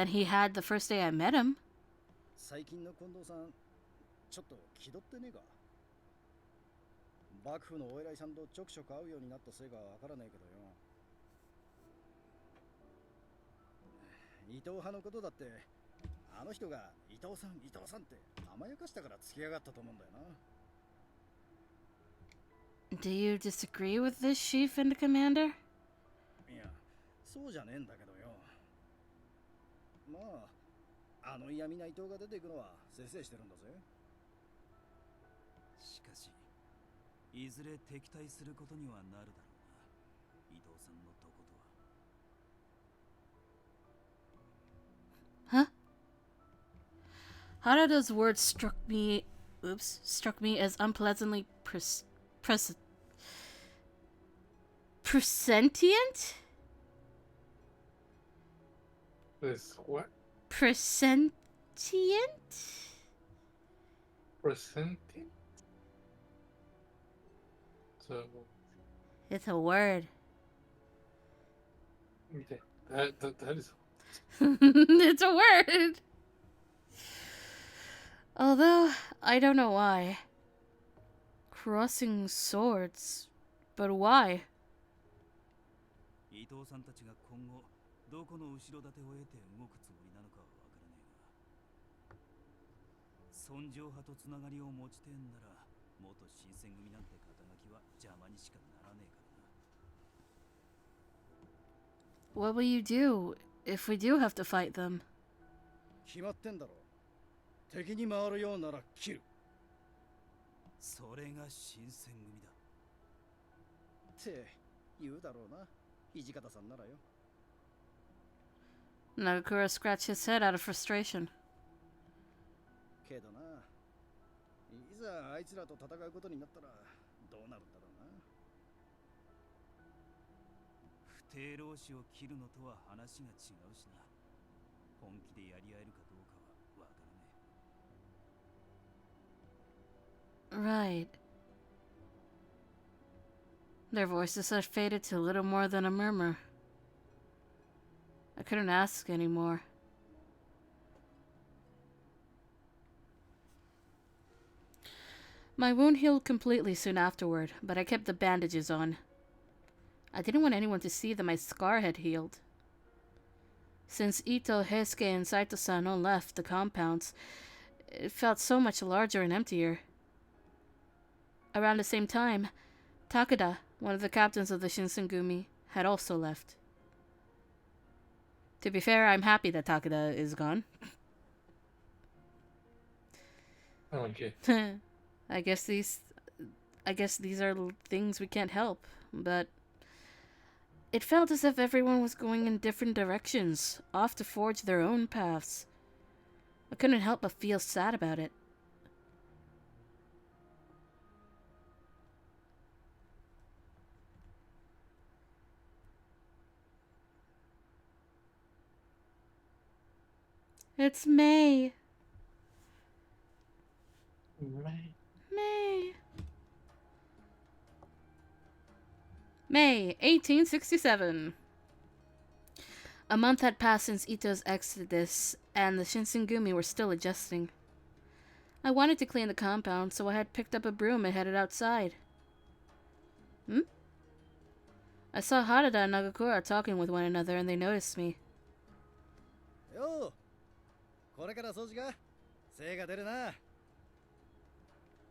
he had the first day I met him. 最近の近藤さん、ちょっと気取ってねえか？幕府のお偉いさんとちょくちょく会うようになったせいかわからないけどよ。伊藤派のことだって、あの人が伊藤さんって甘やかしたから付き上がったと思うんだよな。Do you disagree with this, Chief and Commander? いや、そうじゃねえんだけどよ。まあ、あの闇な伊藤が出ていくのはせいせいしてるんだぜ。しかし、いずれ敵対することにはなるだろうな。伊藤さんのとことは。Huh? Harada's words struck me as unpleasantly presentient? This what? Presentient? Presenting? So... It's a word. Okay, that is... It's a word! Although, I don't know why. Crossing swords. But why? 伊藤さんたちが今後どこの後ろ盾を得て動くつもりなのかはわからねえが、尊上派とつながりを持ちてんなら元新選組なんて肩書きは邪魔にしかならねえからな。 What will you do if we do have to fight them? 決まってんだろ。敵に回るようなら切る。それが新選組だって言うだろうな土方さんならよ Nagakura scratched his head out of frustration. けどないざあいつらと戦うことになったらどうなるんだろうな不定老師を切るのとは話が違うしな本気でやり合えるかどうかはわからね Right. Their voices had faded to little more than a murmur. I couldn't ask anymore. My wound healed completely soon afterward, but I kept the bandages on. I didn't want anyone to see that my scar had healed. Since Ito, Heisuke, and Saito-san all left the compounds, it felt so much larger and emptier. Around the same time, Takeda, one of the captains of the Shinsengumi, had also left. To be fair, I'm happy that Takeda is gone. Okay. I guess these are things we can't help, but it felt as if everyone was going in different directions, off to forge their own paths. I couldn't help but feel sad about it. It's May. May. May 1867. A month had passed since Ito's exodus, and the Shinsengumi were still adjusting. I wanted to clean the compound, so I had picked up a broom and headed outside. I saw Harada and Nagakura talking with one another, and they noticed me. Yo! これから掃除か精が出るな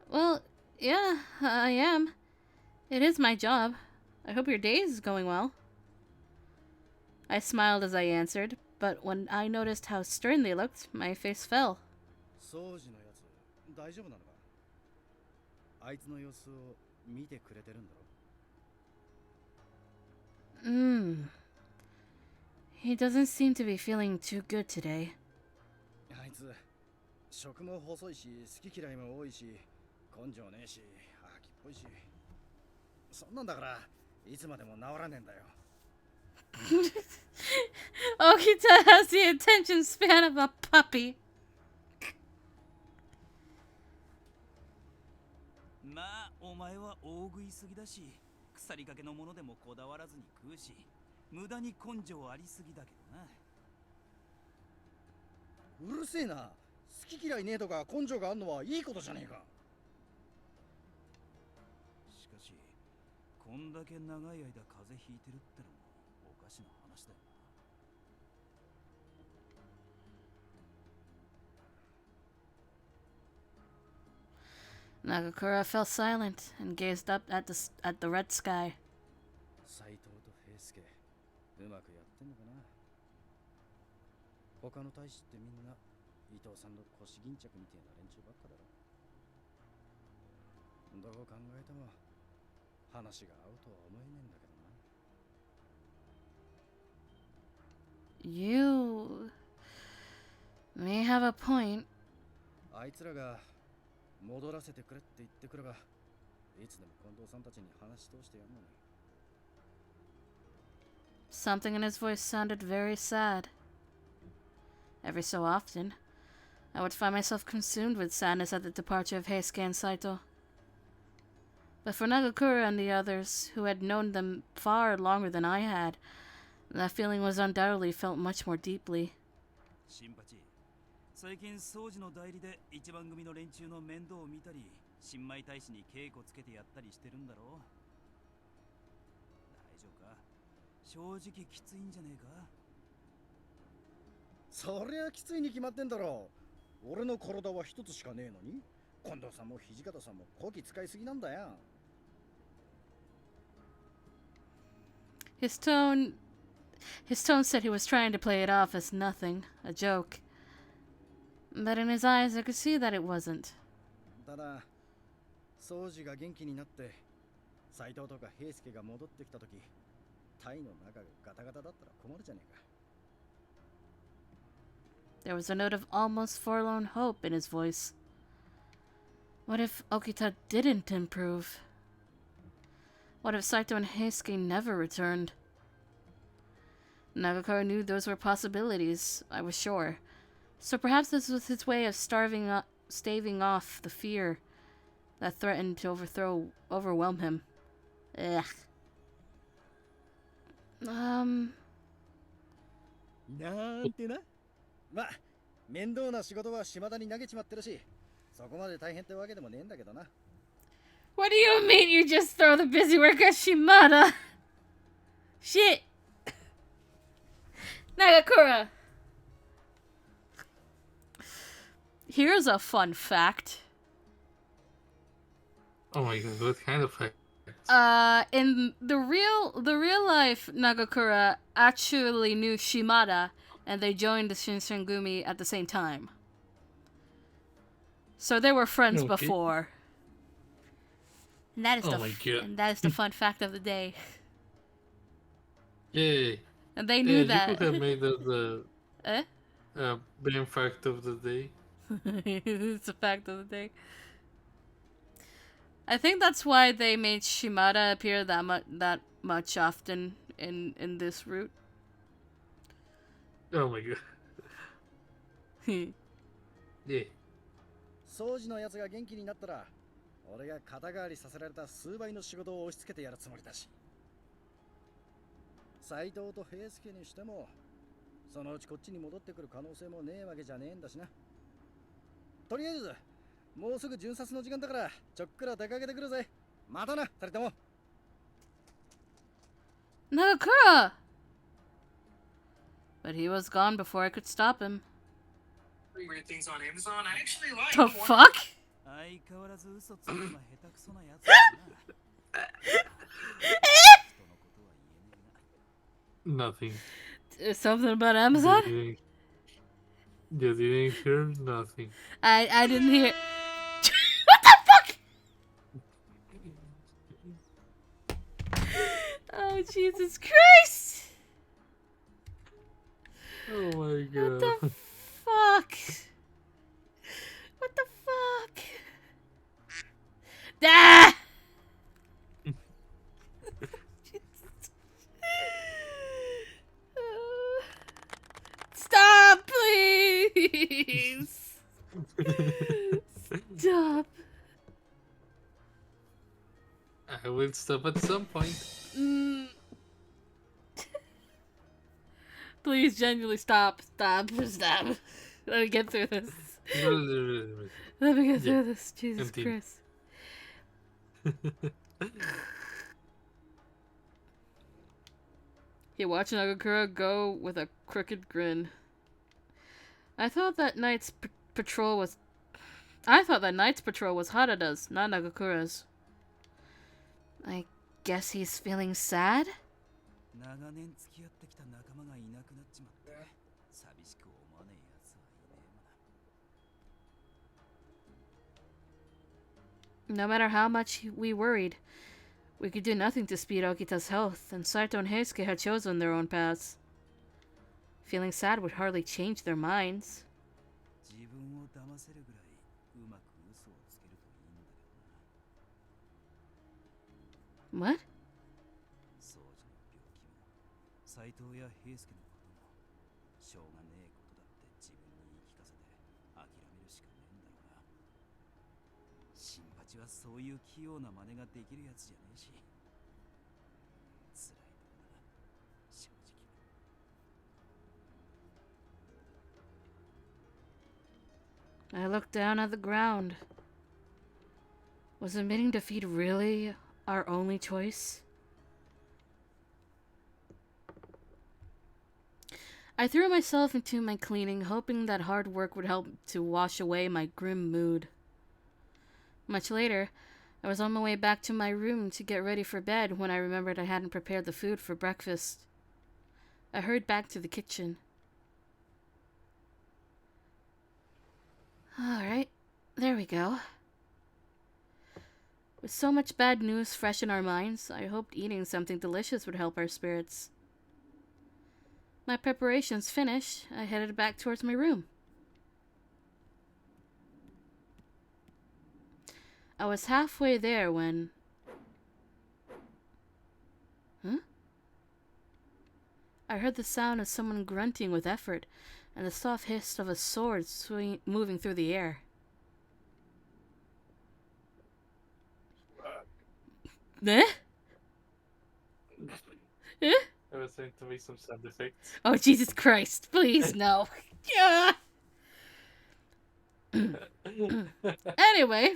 Well, yeah, I am. It is my job. I hope your day is going well. I smiled as I answered, but when I noticed how stern they looked, my face fell. 掃除のやつ大丈夫なのかあいつの様子を見てくれてるんだろ He doesn't seem to be feeling too good today. あいつ食も細いし好き嫌いも多いし根性ねえし飽きっぽいしそんなんだからいつまでも治らねえんだよ Okita has the attention span of a puppy. まあお前は大食いすぎだし腐りかけのものでもこだわらずに食うし無駄に根性ありすぎだけどなうるせえな好き嫌いねえとか根性があんのはいいことじゃねえかしかしこんだけ長い間風邪ひいてるってのもおかしな話だよ Nagakura fell silent and gazed up at the red sky. 斎藤と平助うまくやってんのかな他の大使ってみんな伊藤さんの腰巾着みたいな連中ばっかだろどう考えても話が合うとは思えねえんだけどな You may have a point. あいつらが戻らせてくれって言ってくればいつでも近藤さんたちに話し通してやるのに Something in his voice sounded very sad. Every so often, I would find myself consumed with sadness at the departure of Heisuke and Saito. But for Nagakura and the others, who had known them far longer than I had, that feeling was undoubtedly felt much more deeply. 新八最近掃除の代理で一番組の連中の面倒を見たり新米大使に稽古つけてやったりしてるんだろう大丈夫か正直きついんじゃねえかそりゃきついに決まってんだろ俺の体は一つしかねえのに近藤さんも土方さんもこき使いすぎなんだよ His tone said he was trying to play it off as nothing, a joke. But in his eyes, I could see that it wasn't. ただ宗司が元気になって斎藤とか平介が戻ってきた時、タイの中がガタガタだったら困るじゃねえか。 There was a note of almost forlorn hope in his voice. What if Okita didn't improve? What if Saito and Heisuke never returned? Nagakura knew those were possibilities, I was sure. So perhaps this was his way of staving off the fear that threatened to overwhelm him. Ugh. なんてな。まあ、面倒な仕事は島田に投げちまってるし、そこまで大変ってわけでもねえんだけどな。What do you mean you just throw the busy work at Shimada? Shit! Nagakura! Here's a fun fact. Oh my god, what kind of fact? In the real life, Nagakura actually knew Shimada, and they joined the Shinsengumi at the same time. So they were friends before. And that is the fun fact of the day. Yay! And they knew that. You could have made that Eh? main fact of the day. It's a fact of the day. I think that's why they made Shimada appear that much often in this route. Oh my god. Yeah. 宗司のやつが元気になったら、俺が肩代わりさせられた数倍の仕事を押し付けてやるつもりだし。斎藤と平介にしても、そのうちこっちに戻ってくる可能性もねえわけじゃねえんだしな。とりあえず、もうすぐ巡察の時間だから、ちょっくら出かけてくるぜ。またな、二人とも。Nagakura! But he was gone before I could stop him. Weird things on Amazon. I actually like. The fuck? Nothing. Something about Amazon? You didn't hear nothing. I didn't hear. What the fuck? Oh, Jesus Christ! Oh my god. What the fuck? What the fuck? Ah! Stop, please! Stop. I will stop at some point. Please, genuinely stop. Stop. Let me get through this. Let me get through this. Jesus Empty. Christ. He watched Nagakura go with a crooked grin. I thought that night's patrol was Harada's, not Nagakura's. I guess he's feeling sad? No matter how much we worried, we could do nothing to speed Okita's health, and Saito and Heisuke had chosen their own paths. Feeling sad would hardly change their minds. What? I looked down at the ground. Was admitting defeat really our only choice? I threw myself into my cleaning, hoping that hard work would help to wash away my grim mood. Much later, I was on my way back to my room to get ready for bed when I remembered I hadn't prepared the food for breakfast. I hurried back to the kitchen. Alright, there we go. With so much bad news fresh in our minds, I hoped eating something delicious would help our spirits. My preparations finished, I headed back towards my room. I was halfway there when... Huh? I heard the sound of someone grunting with effort and the soft hiss of a sword moving through the air. Eh? Eh? There was going to be some sound effects. Oh, Jesus Christ. Please, no. Yeah. Anyway,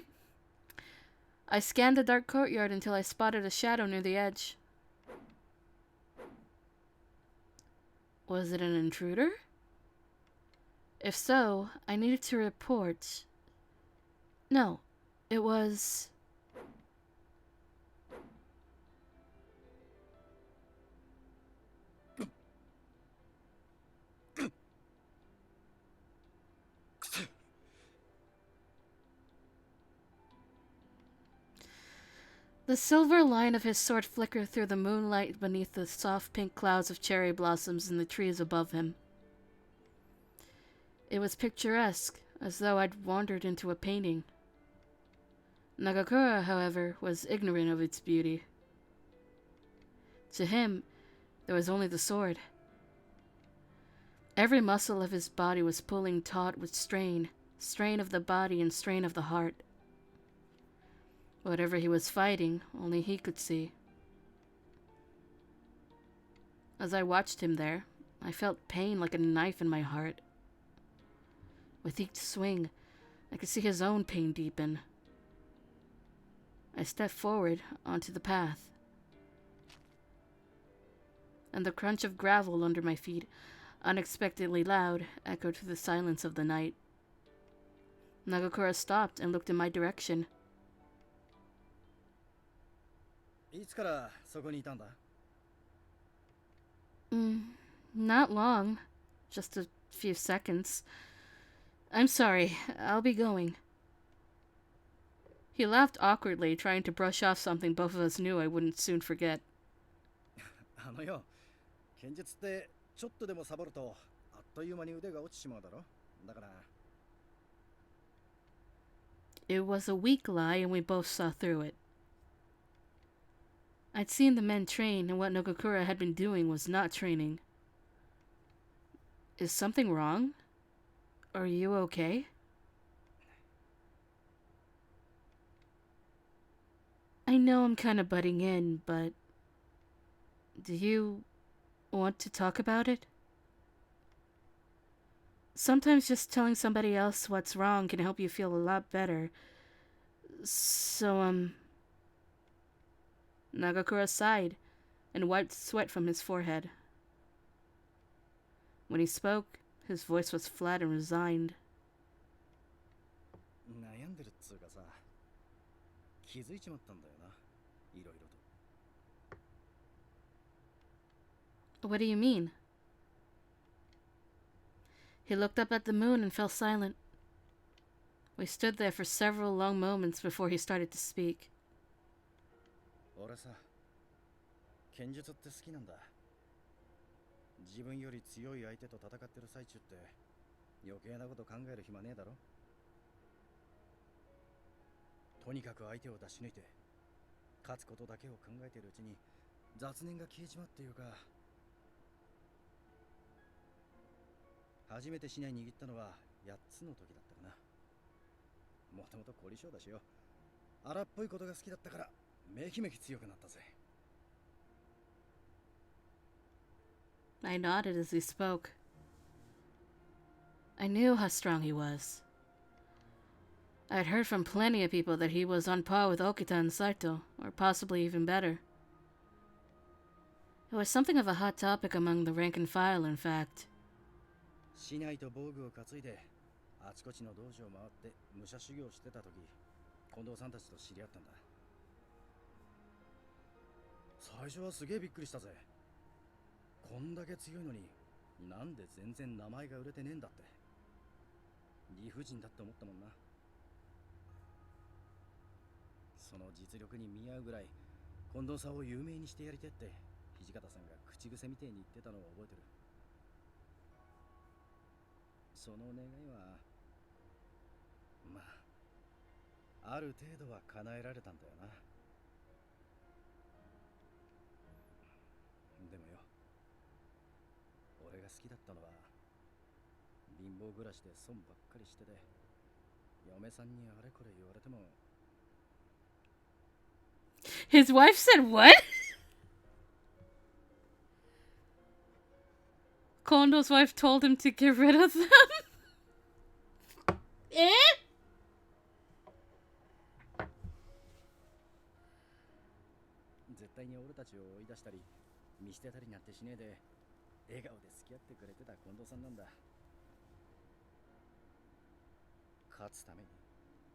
I scanned the dark courtyard until I spotted a shadow near the edge. Was it an intruder? If so, I needed to report. No, it was... The silver line of his sword flickered through the moonlight beneath the soft pink clouds of cherry blossoms in the trees above him. It was picturesque, as though I'd wandered into a painting. Nagakura, however, was ignorant of its beauty. To him, there was only the sword. Every muscle of his body was pulling taut with strain of the body and strain of the heart. Whatever he was fighting, only he could see. As I watched him there, I felt pain like a knife in my heart. With each swing, I could see his own pain deepen. I stepped forward onto the path, and the crunch of gravel under my feet, unexpectedly loud, echoed through the silence of the night. Nagakura stopped and looked in my direction. Not long. Just a few seconds. I'm sorry. I'll be going. He laughed awkwardly, trying to brush off something both of us knew I wouldn't soon forget. It was a weak lie, and we both saw through it. I'd seen the men train, and what Nagakura had been doing was not training. Is something wrong? Are you okay? I know I'm kind of butting in, but... do you want to talk about it? Sometimes just telling somebody else what's wrong can help you feel a lot better. So, Nagakura sighed and wiped sweat from his forehead. When he spoke, his voice was flat and resigned. What do you mean? He looked up at the moon and fell silent. We stood there for several long moments before he started to speak. I nodded as he spoke. I knew how strong he was. I'd heard from plenty of people that he was on par with Okita and Saito, or possibly even better. It was something of a hot topic among the rank and file, in fact. その実力に見合うぐらい近藤さんを有名にしてやりてって土方さんが口癖みてえに言ってたのを覚えてる。その願いはまあある程度は叶えられたんだよな。でもよ、俺が好きだったのは貧乏暮らしで損ばっかりしてて、嫁さんにあれこれ言われても。 His wife said what? Kondo's wife told him to get rid of them? Eh? 絶対に俺たちを追い出したり見捨てたりなんてしねえで笑顔で付き合ってくれてた近藤さんなんだ。勝つために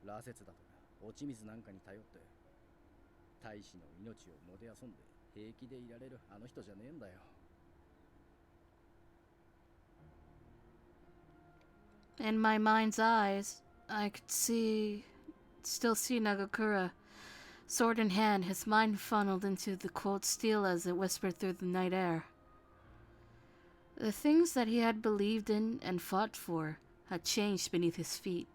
羅刹だとか落ち水なんかに頼って大使の命をもてあそんで平気でいられるあの人じゃねえんだよ。In my mind's eyes, I could still see Nagakura, sword in hand, his mind funneled into the cold steel as it whispered through the night air. The things that he had believed in and fought for had changed beneath his feet.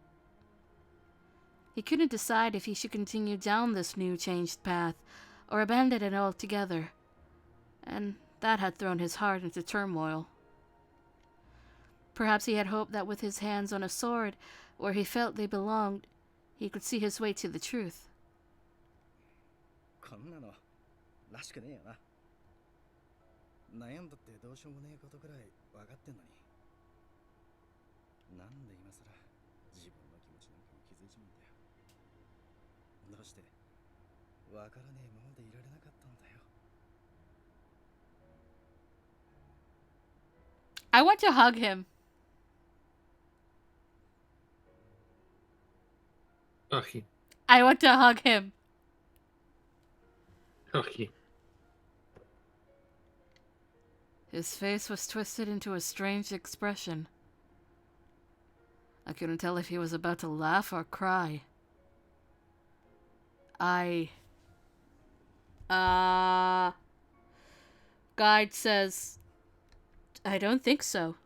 He couldn't decide if he should continue down this new changed path or abandon it altogether, and that had thrown his heart into turmoil. Perhaps he had hoped that with his hands on a sword, where he felt they belonged, he could see his way to the truth. こんなのらしくねえよな。悩んだってどうしようもねえことくらい分かってんのに、なんで今さら自分の気持ちなんかに気づいちまうんだよ。どうして分からねえままでいられなかったんだよ。 I want to hug him. Okay. I want to hug him. Okay. His face was twisted into a strange expression. I couldn't tell if he was about to laugh or cry. Guide says, I don't think so.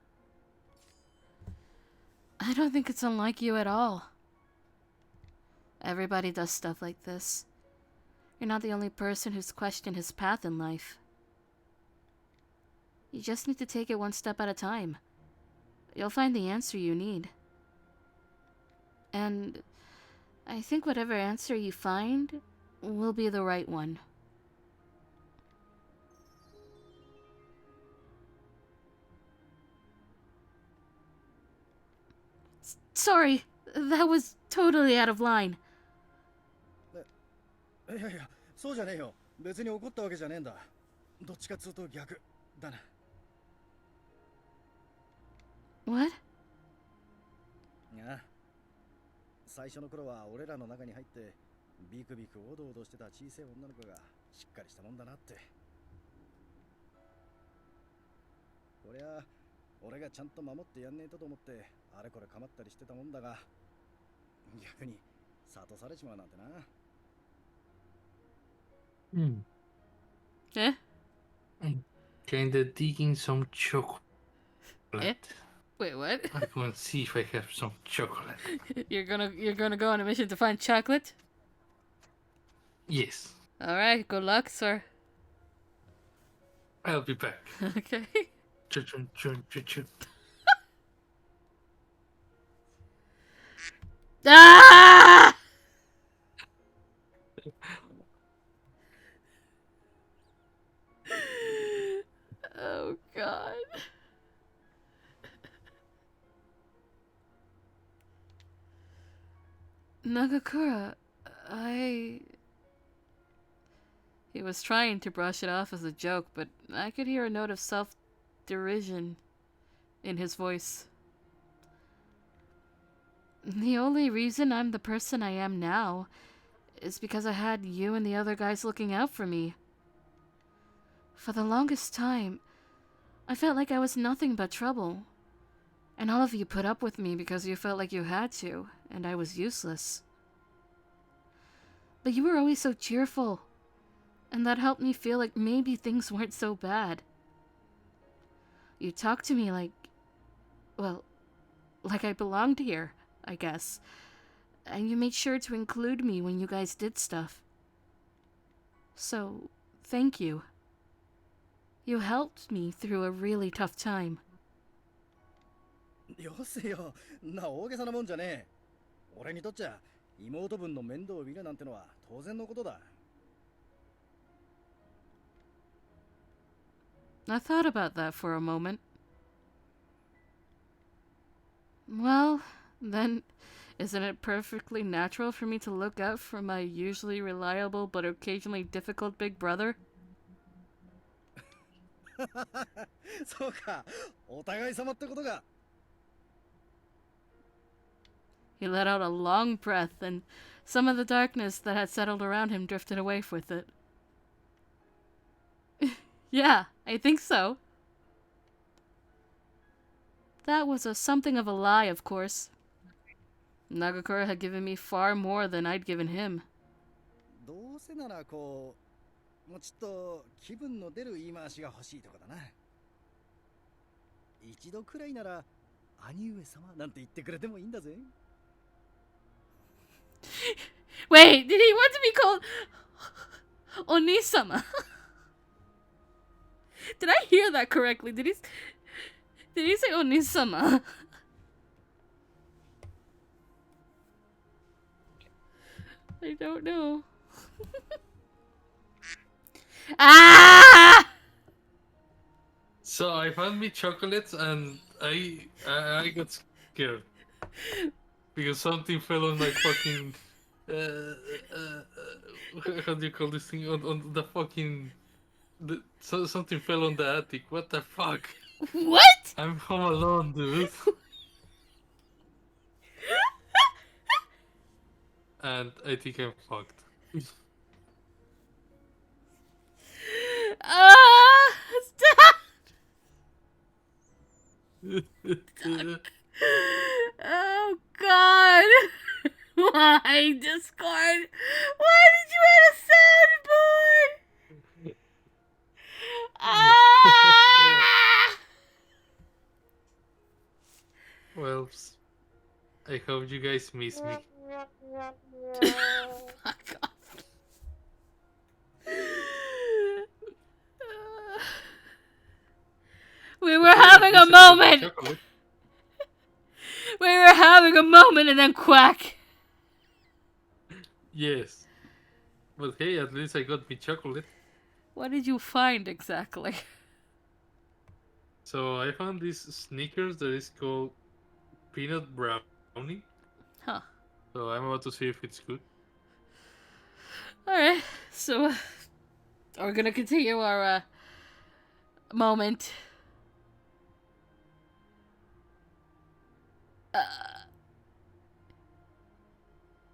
I don't think it's unlike you at all. Everybody does stuff like this. You're not the only person who's questioned his path in life. You just need to take it one step at a time. You'll find the answer you need. And I think whatever answer you find will be the right one. Sorry, that was totally out of line. いやいや、そうじゃねえよ。別に怒ったわけじゃねえんだ。どっちかっつうと逆だな。What? ああ、最初の頃は俺らの中に入ってビクビクおどおどしてた小さい女の子がしっかりしたもんだなって。こりゃ俺がちゃんと守ってやんねえとと思ってあれこれ構ったりしてたもんだが、逆に諭されちまうなんてな。Eh? Kinda digging some chocolate. Eh? Wait, what? I'm going to see if I have some chocolate. You're gonna go on a mission to find chocolate? Yes. Alright, good luck, sir. I'll be back. Okay. Chun, chun, chun, chun. Ah! Oh god. Nagakura, He was trying to brush it off as a joke, but I could hear a note of self-derision in his voice. The only reason I'm the person I am now is because I had you and the other guys looking out for me. For the longest time, I felt like I was nothing but trouble. And all of you put up with me because you felt like you had to, and I was useless. But you were always so cheerful. And that helped me feel like maybe things weren't so bad. You talked to me like... well, like I belonged here, I guess. And you made sure to include me when you guys did stuff. So, thank you. You helped me through a really tough time. よせよ、な大げさなもんじゃねえ。俺にとっちゃ妹分の面倒を見るなんてのは当然のことだ。I thought about that for a moment. Well, then, isn't it perfectly natural for me to look out for my usually reliable but occasionally difficult big brother? そうか、お互い様ってことか。He let out a long breath, and some of the darkness that had settled around him drifted away with it. Yeah, I think so. That was something of a lie, of course. Nagakura had given me far more than I'd given him. どうせならこう、もうちょっと気分の出る言い回しが欲しいとこだな。一度くらいなら兄上様なんて言ってくれてもいいんだぜ。Wait, did he want to be called Onisama? Did I hear that correctly? Did he say Onisama? I don't know. Ah! So I found me chocolates and I got scared because something fell on my fucking how do you call this thing on the fucking something fell on the attic. What the fuck? What? I'm home alone, dude. And I think I'm fucked. Stop! Oh God! Why, Discord? Why did you add a soundboard? Ah! Well, I hope you guys miss me. Fuck off. We were having a moment. We were having a moment and then quack. Yes. But hey, at least I got me chocolate. What did you find exactly? So I found these sneakers that is called peanut brownie. Huh. So I'm about to see if it's good. Alright, so we're gonna continue our moment.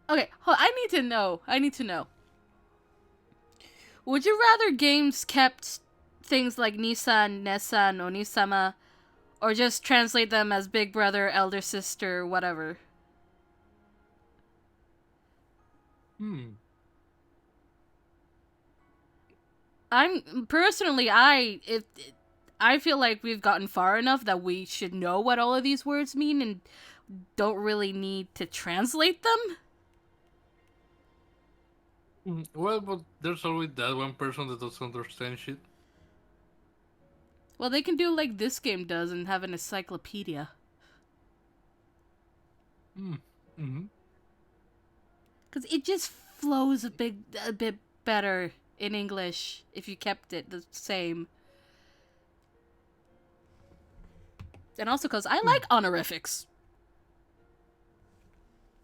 Okay, I need to know. Would you rather games kept things like Nisan, Nesan, Onisama, or just translate them as big brother, elder sister, whatever? I feel like we've gotten far enough that we should know what all of these words mean and don't really need to translate them. Well, but there's always that one person that doesn't understand shit. Well, they can do like this game does and have an encyclopedia. Because it just flows a bit better in English if you kept it the same. And also because I like honorifics.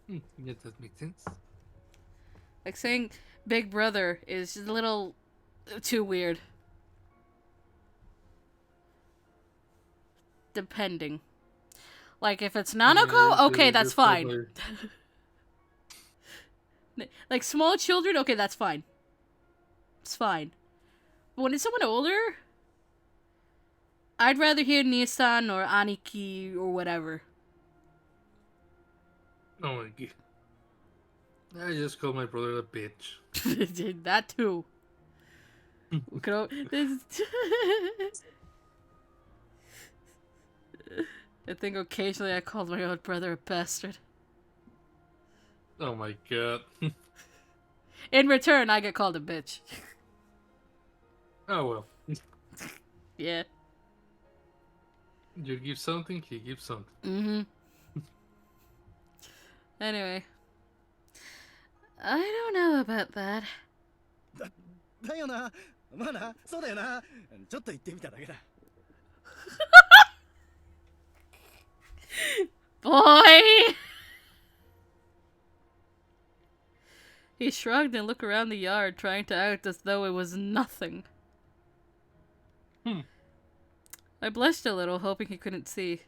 Yeah, that makes sense. Like saying big brother is just a little too weird. Depending. Like if it's Nanako, okay, that's fine. Like small children, okay, that's fine. It's fine. But when it's someone older, I'd rather hear Nisan or Aniki or whatever. Oh my god. I just call my brother a bitch. That too. I think occasionally I called my own brother a bastard. Oh my god. In return, I get called a bitch. Oh well. Yeah. You give something, he gives something. Mm-hmm. Anyway. I don't know about that. だよな。まあな、そうだよな。ちょっと言ってみただけだ。Boy! He shrugged and looked around the yard, trying to act as though it was nothing. I blushed a little, hoping he couldn't see.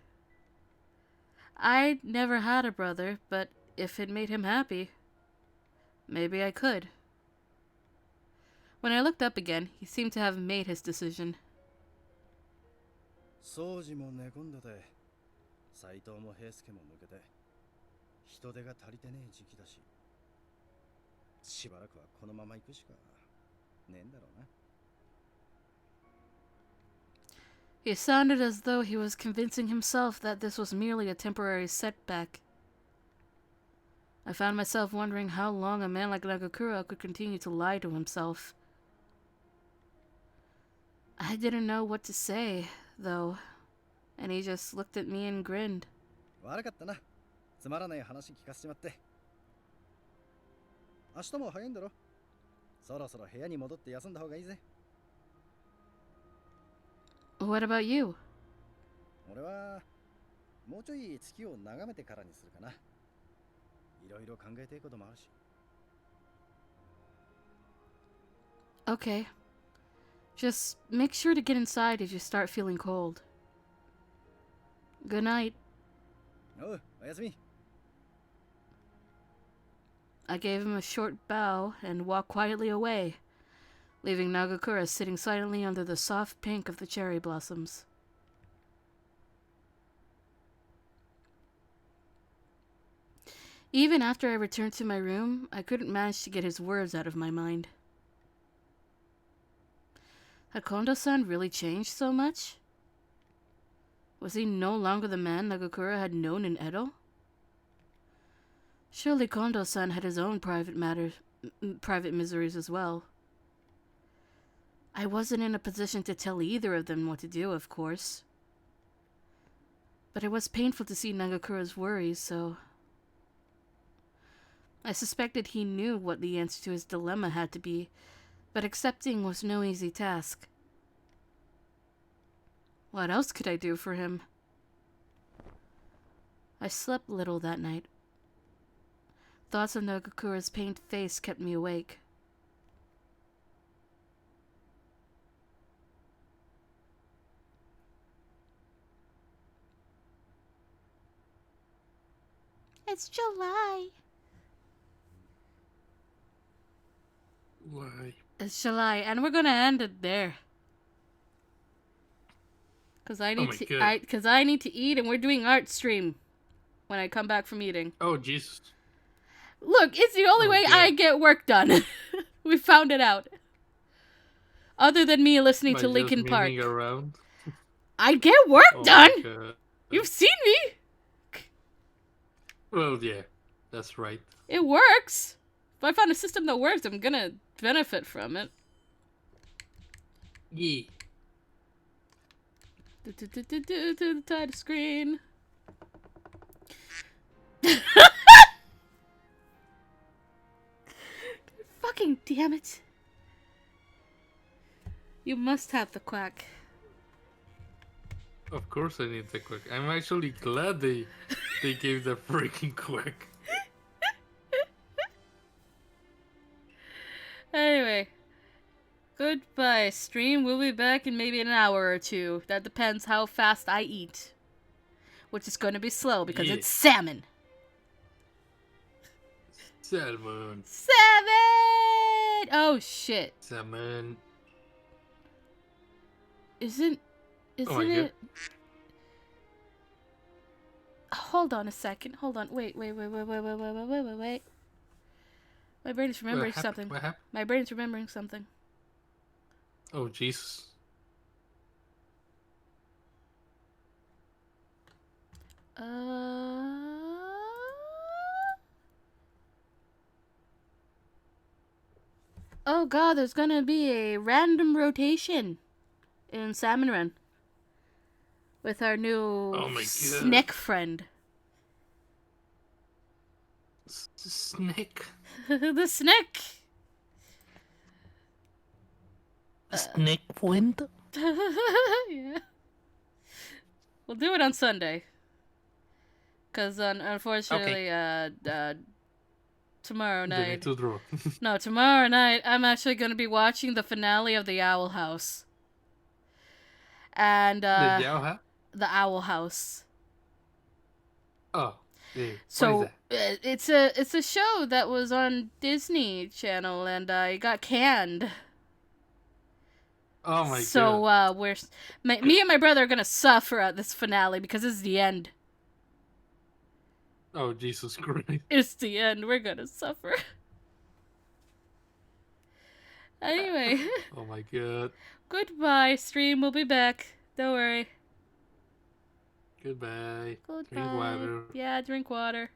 I never had a brother, but if it made him happy, maybe I could. When I looked up again, he seemed to have made his decision. 掃除も寝込んでて、斎藤も平助も抜けて、人手が足りてねえ時期だし、しばらくはこのまま行くしかねえんだろうな。He sounded as though he was convincing himself that this was merely a temporary setback. I found myself wondering how long a man like Nagakura could continue to lie to himself. I didn't know what to say, though, and he just looked at me and grinned. 悪かったな。つまらない話聞かせちまって。明日も早いんだろ。そろそろ部屋に戻って休んだ方がいいぜ。What about you? 俺はもうちょい月を眺めてからにするかな。いろいろ考えていくこともあるし。Okay. Just make sure to get inside if you start feeling cold. Good night. おう、おやすみ。I gave him a short bow and walked quietly away, leaving Nagakura sitting silently under the soft pink of the cherry blossoms. Even after I returned to my room, I couldn't manage to get his words out of my mind. Had Kondo-san really changed so much? Was he no longer the man Nagakura had known in Edo? Surely Kondo-san had his own private miseries as well. I wasn't in a position to tell either of them what to do, of course. But it was painful to see Nagakura's worries, so... I suspected he knew what the answer to his dilemma had to be, but accepting was no easy task. What else could I do for him? I slept little that night. Thoughts of Nagakura's pained face kept me awake. It's July. Why? It's July, and we're gonna end it there. Cause I need I need to eat, and we're doing art stream when I come back from eating. Oh Jesus! Look, it's the only way I get work done. We found it out. Other than me listening to Linkin Park. Around? I get work done. You've seen me. Well, yeah, that's right. It works. If I found a system that works, I'm gonna benefit from it. Yeah. To the title screen. Fucking damn it. You must have the quack. Of course I need the quack. I'm actually glad they gave the freaking quack. Anyway. Goodbye, stream. We'll be back in maybe an hour or two. That depends how fast I eat. Which is going to be slow because it's salmon. Salmon. Salmon! Oh, shit. Salmon. Isn't it... Hold on a second. Hold on. Wait. My brain is remembering something. What happened? My brain's remembering something. Oh, Jesus. Oh god, there's gonna be a random rotation in Salmon Run with our new Oh my God. snake friend. Snake. The snake. Snake friend. Yeah. We'll do it on Sunday. Cause unfortunately, tomorrow night. No, tomorrow night I'm actually gonna be watching the finale of the Owl House. And The Yao Ha? the Owl House. Oh, yeah. So it's a show that was on Disney Channel and it got canned. Oh my so, God. me and my brother are gonna suffer at this finale because it's the end. Oh, Jesus Christ. It's the end. We're gonna suffer. Anyway. Oh my God. Goodbye, stream. We'll be back. Don't worry. Goodbye. Goodbye. Drink water. Yeah, drink water.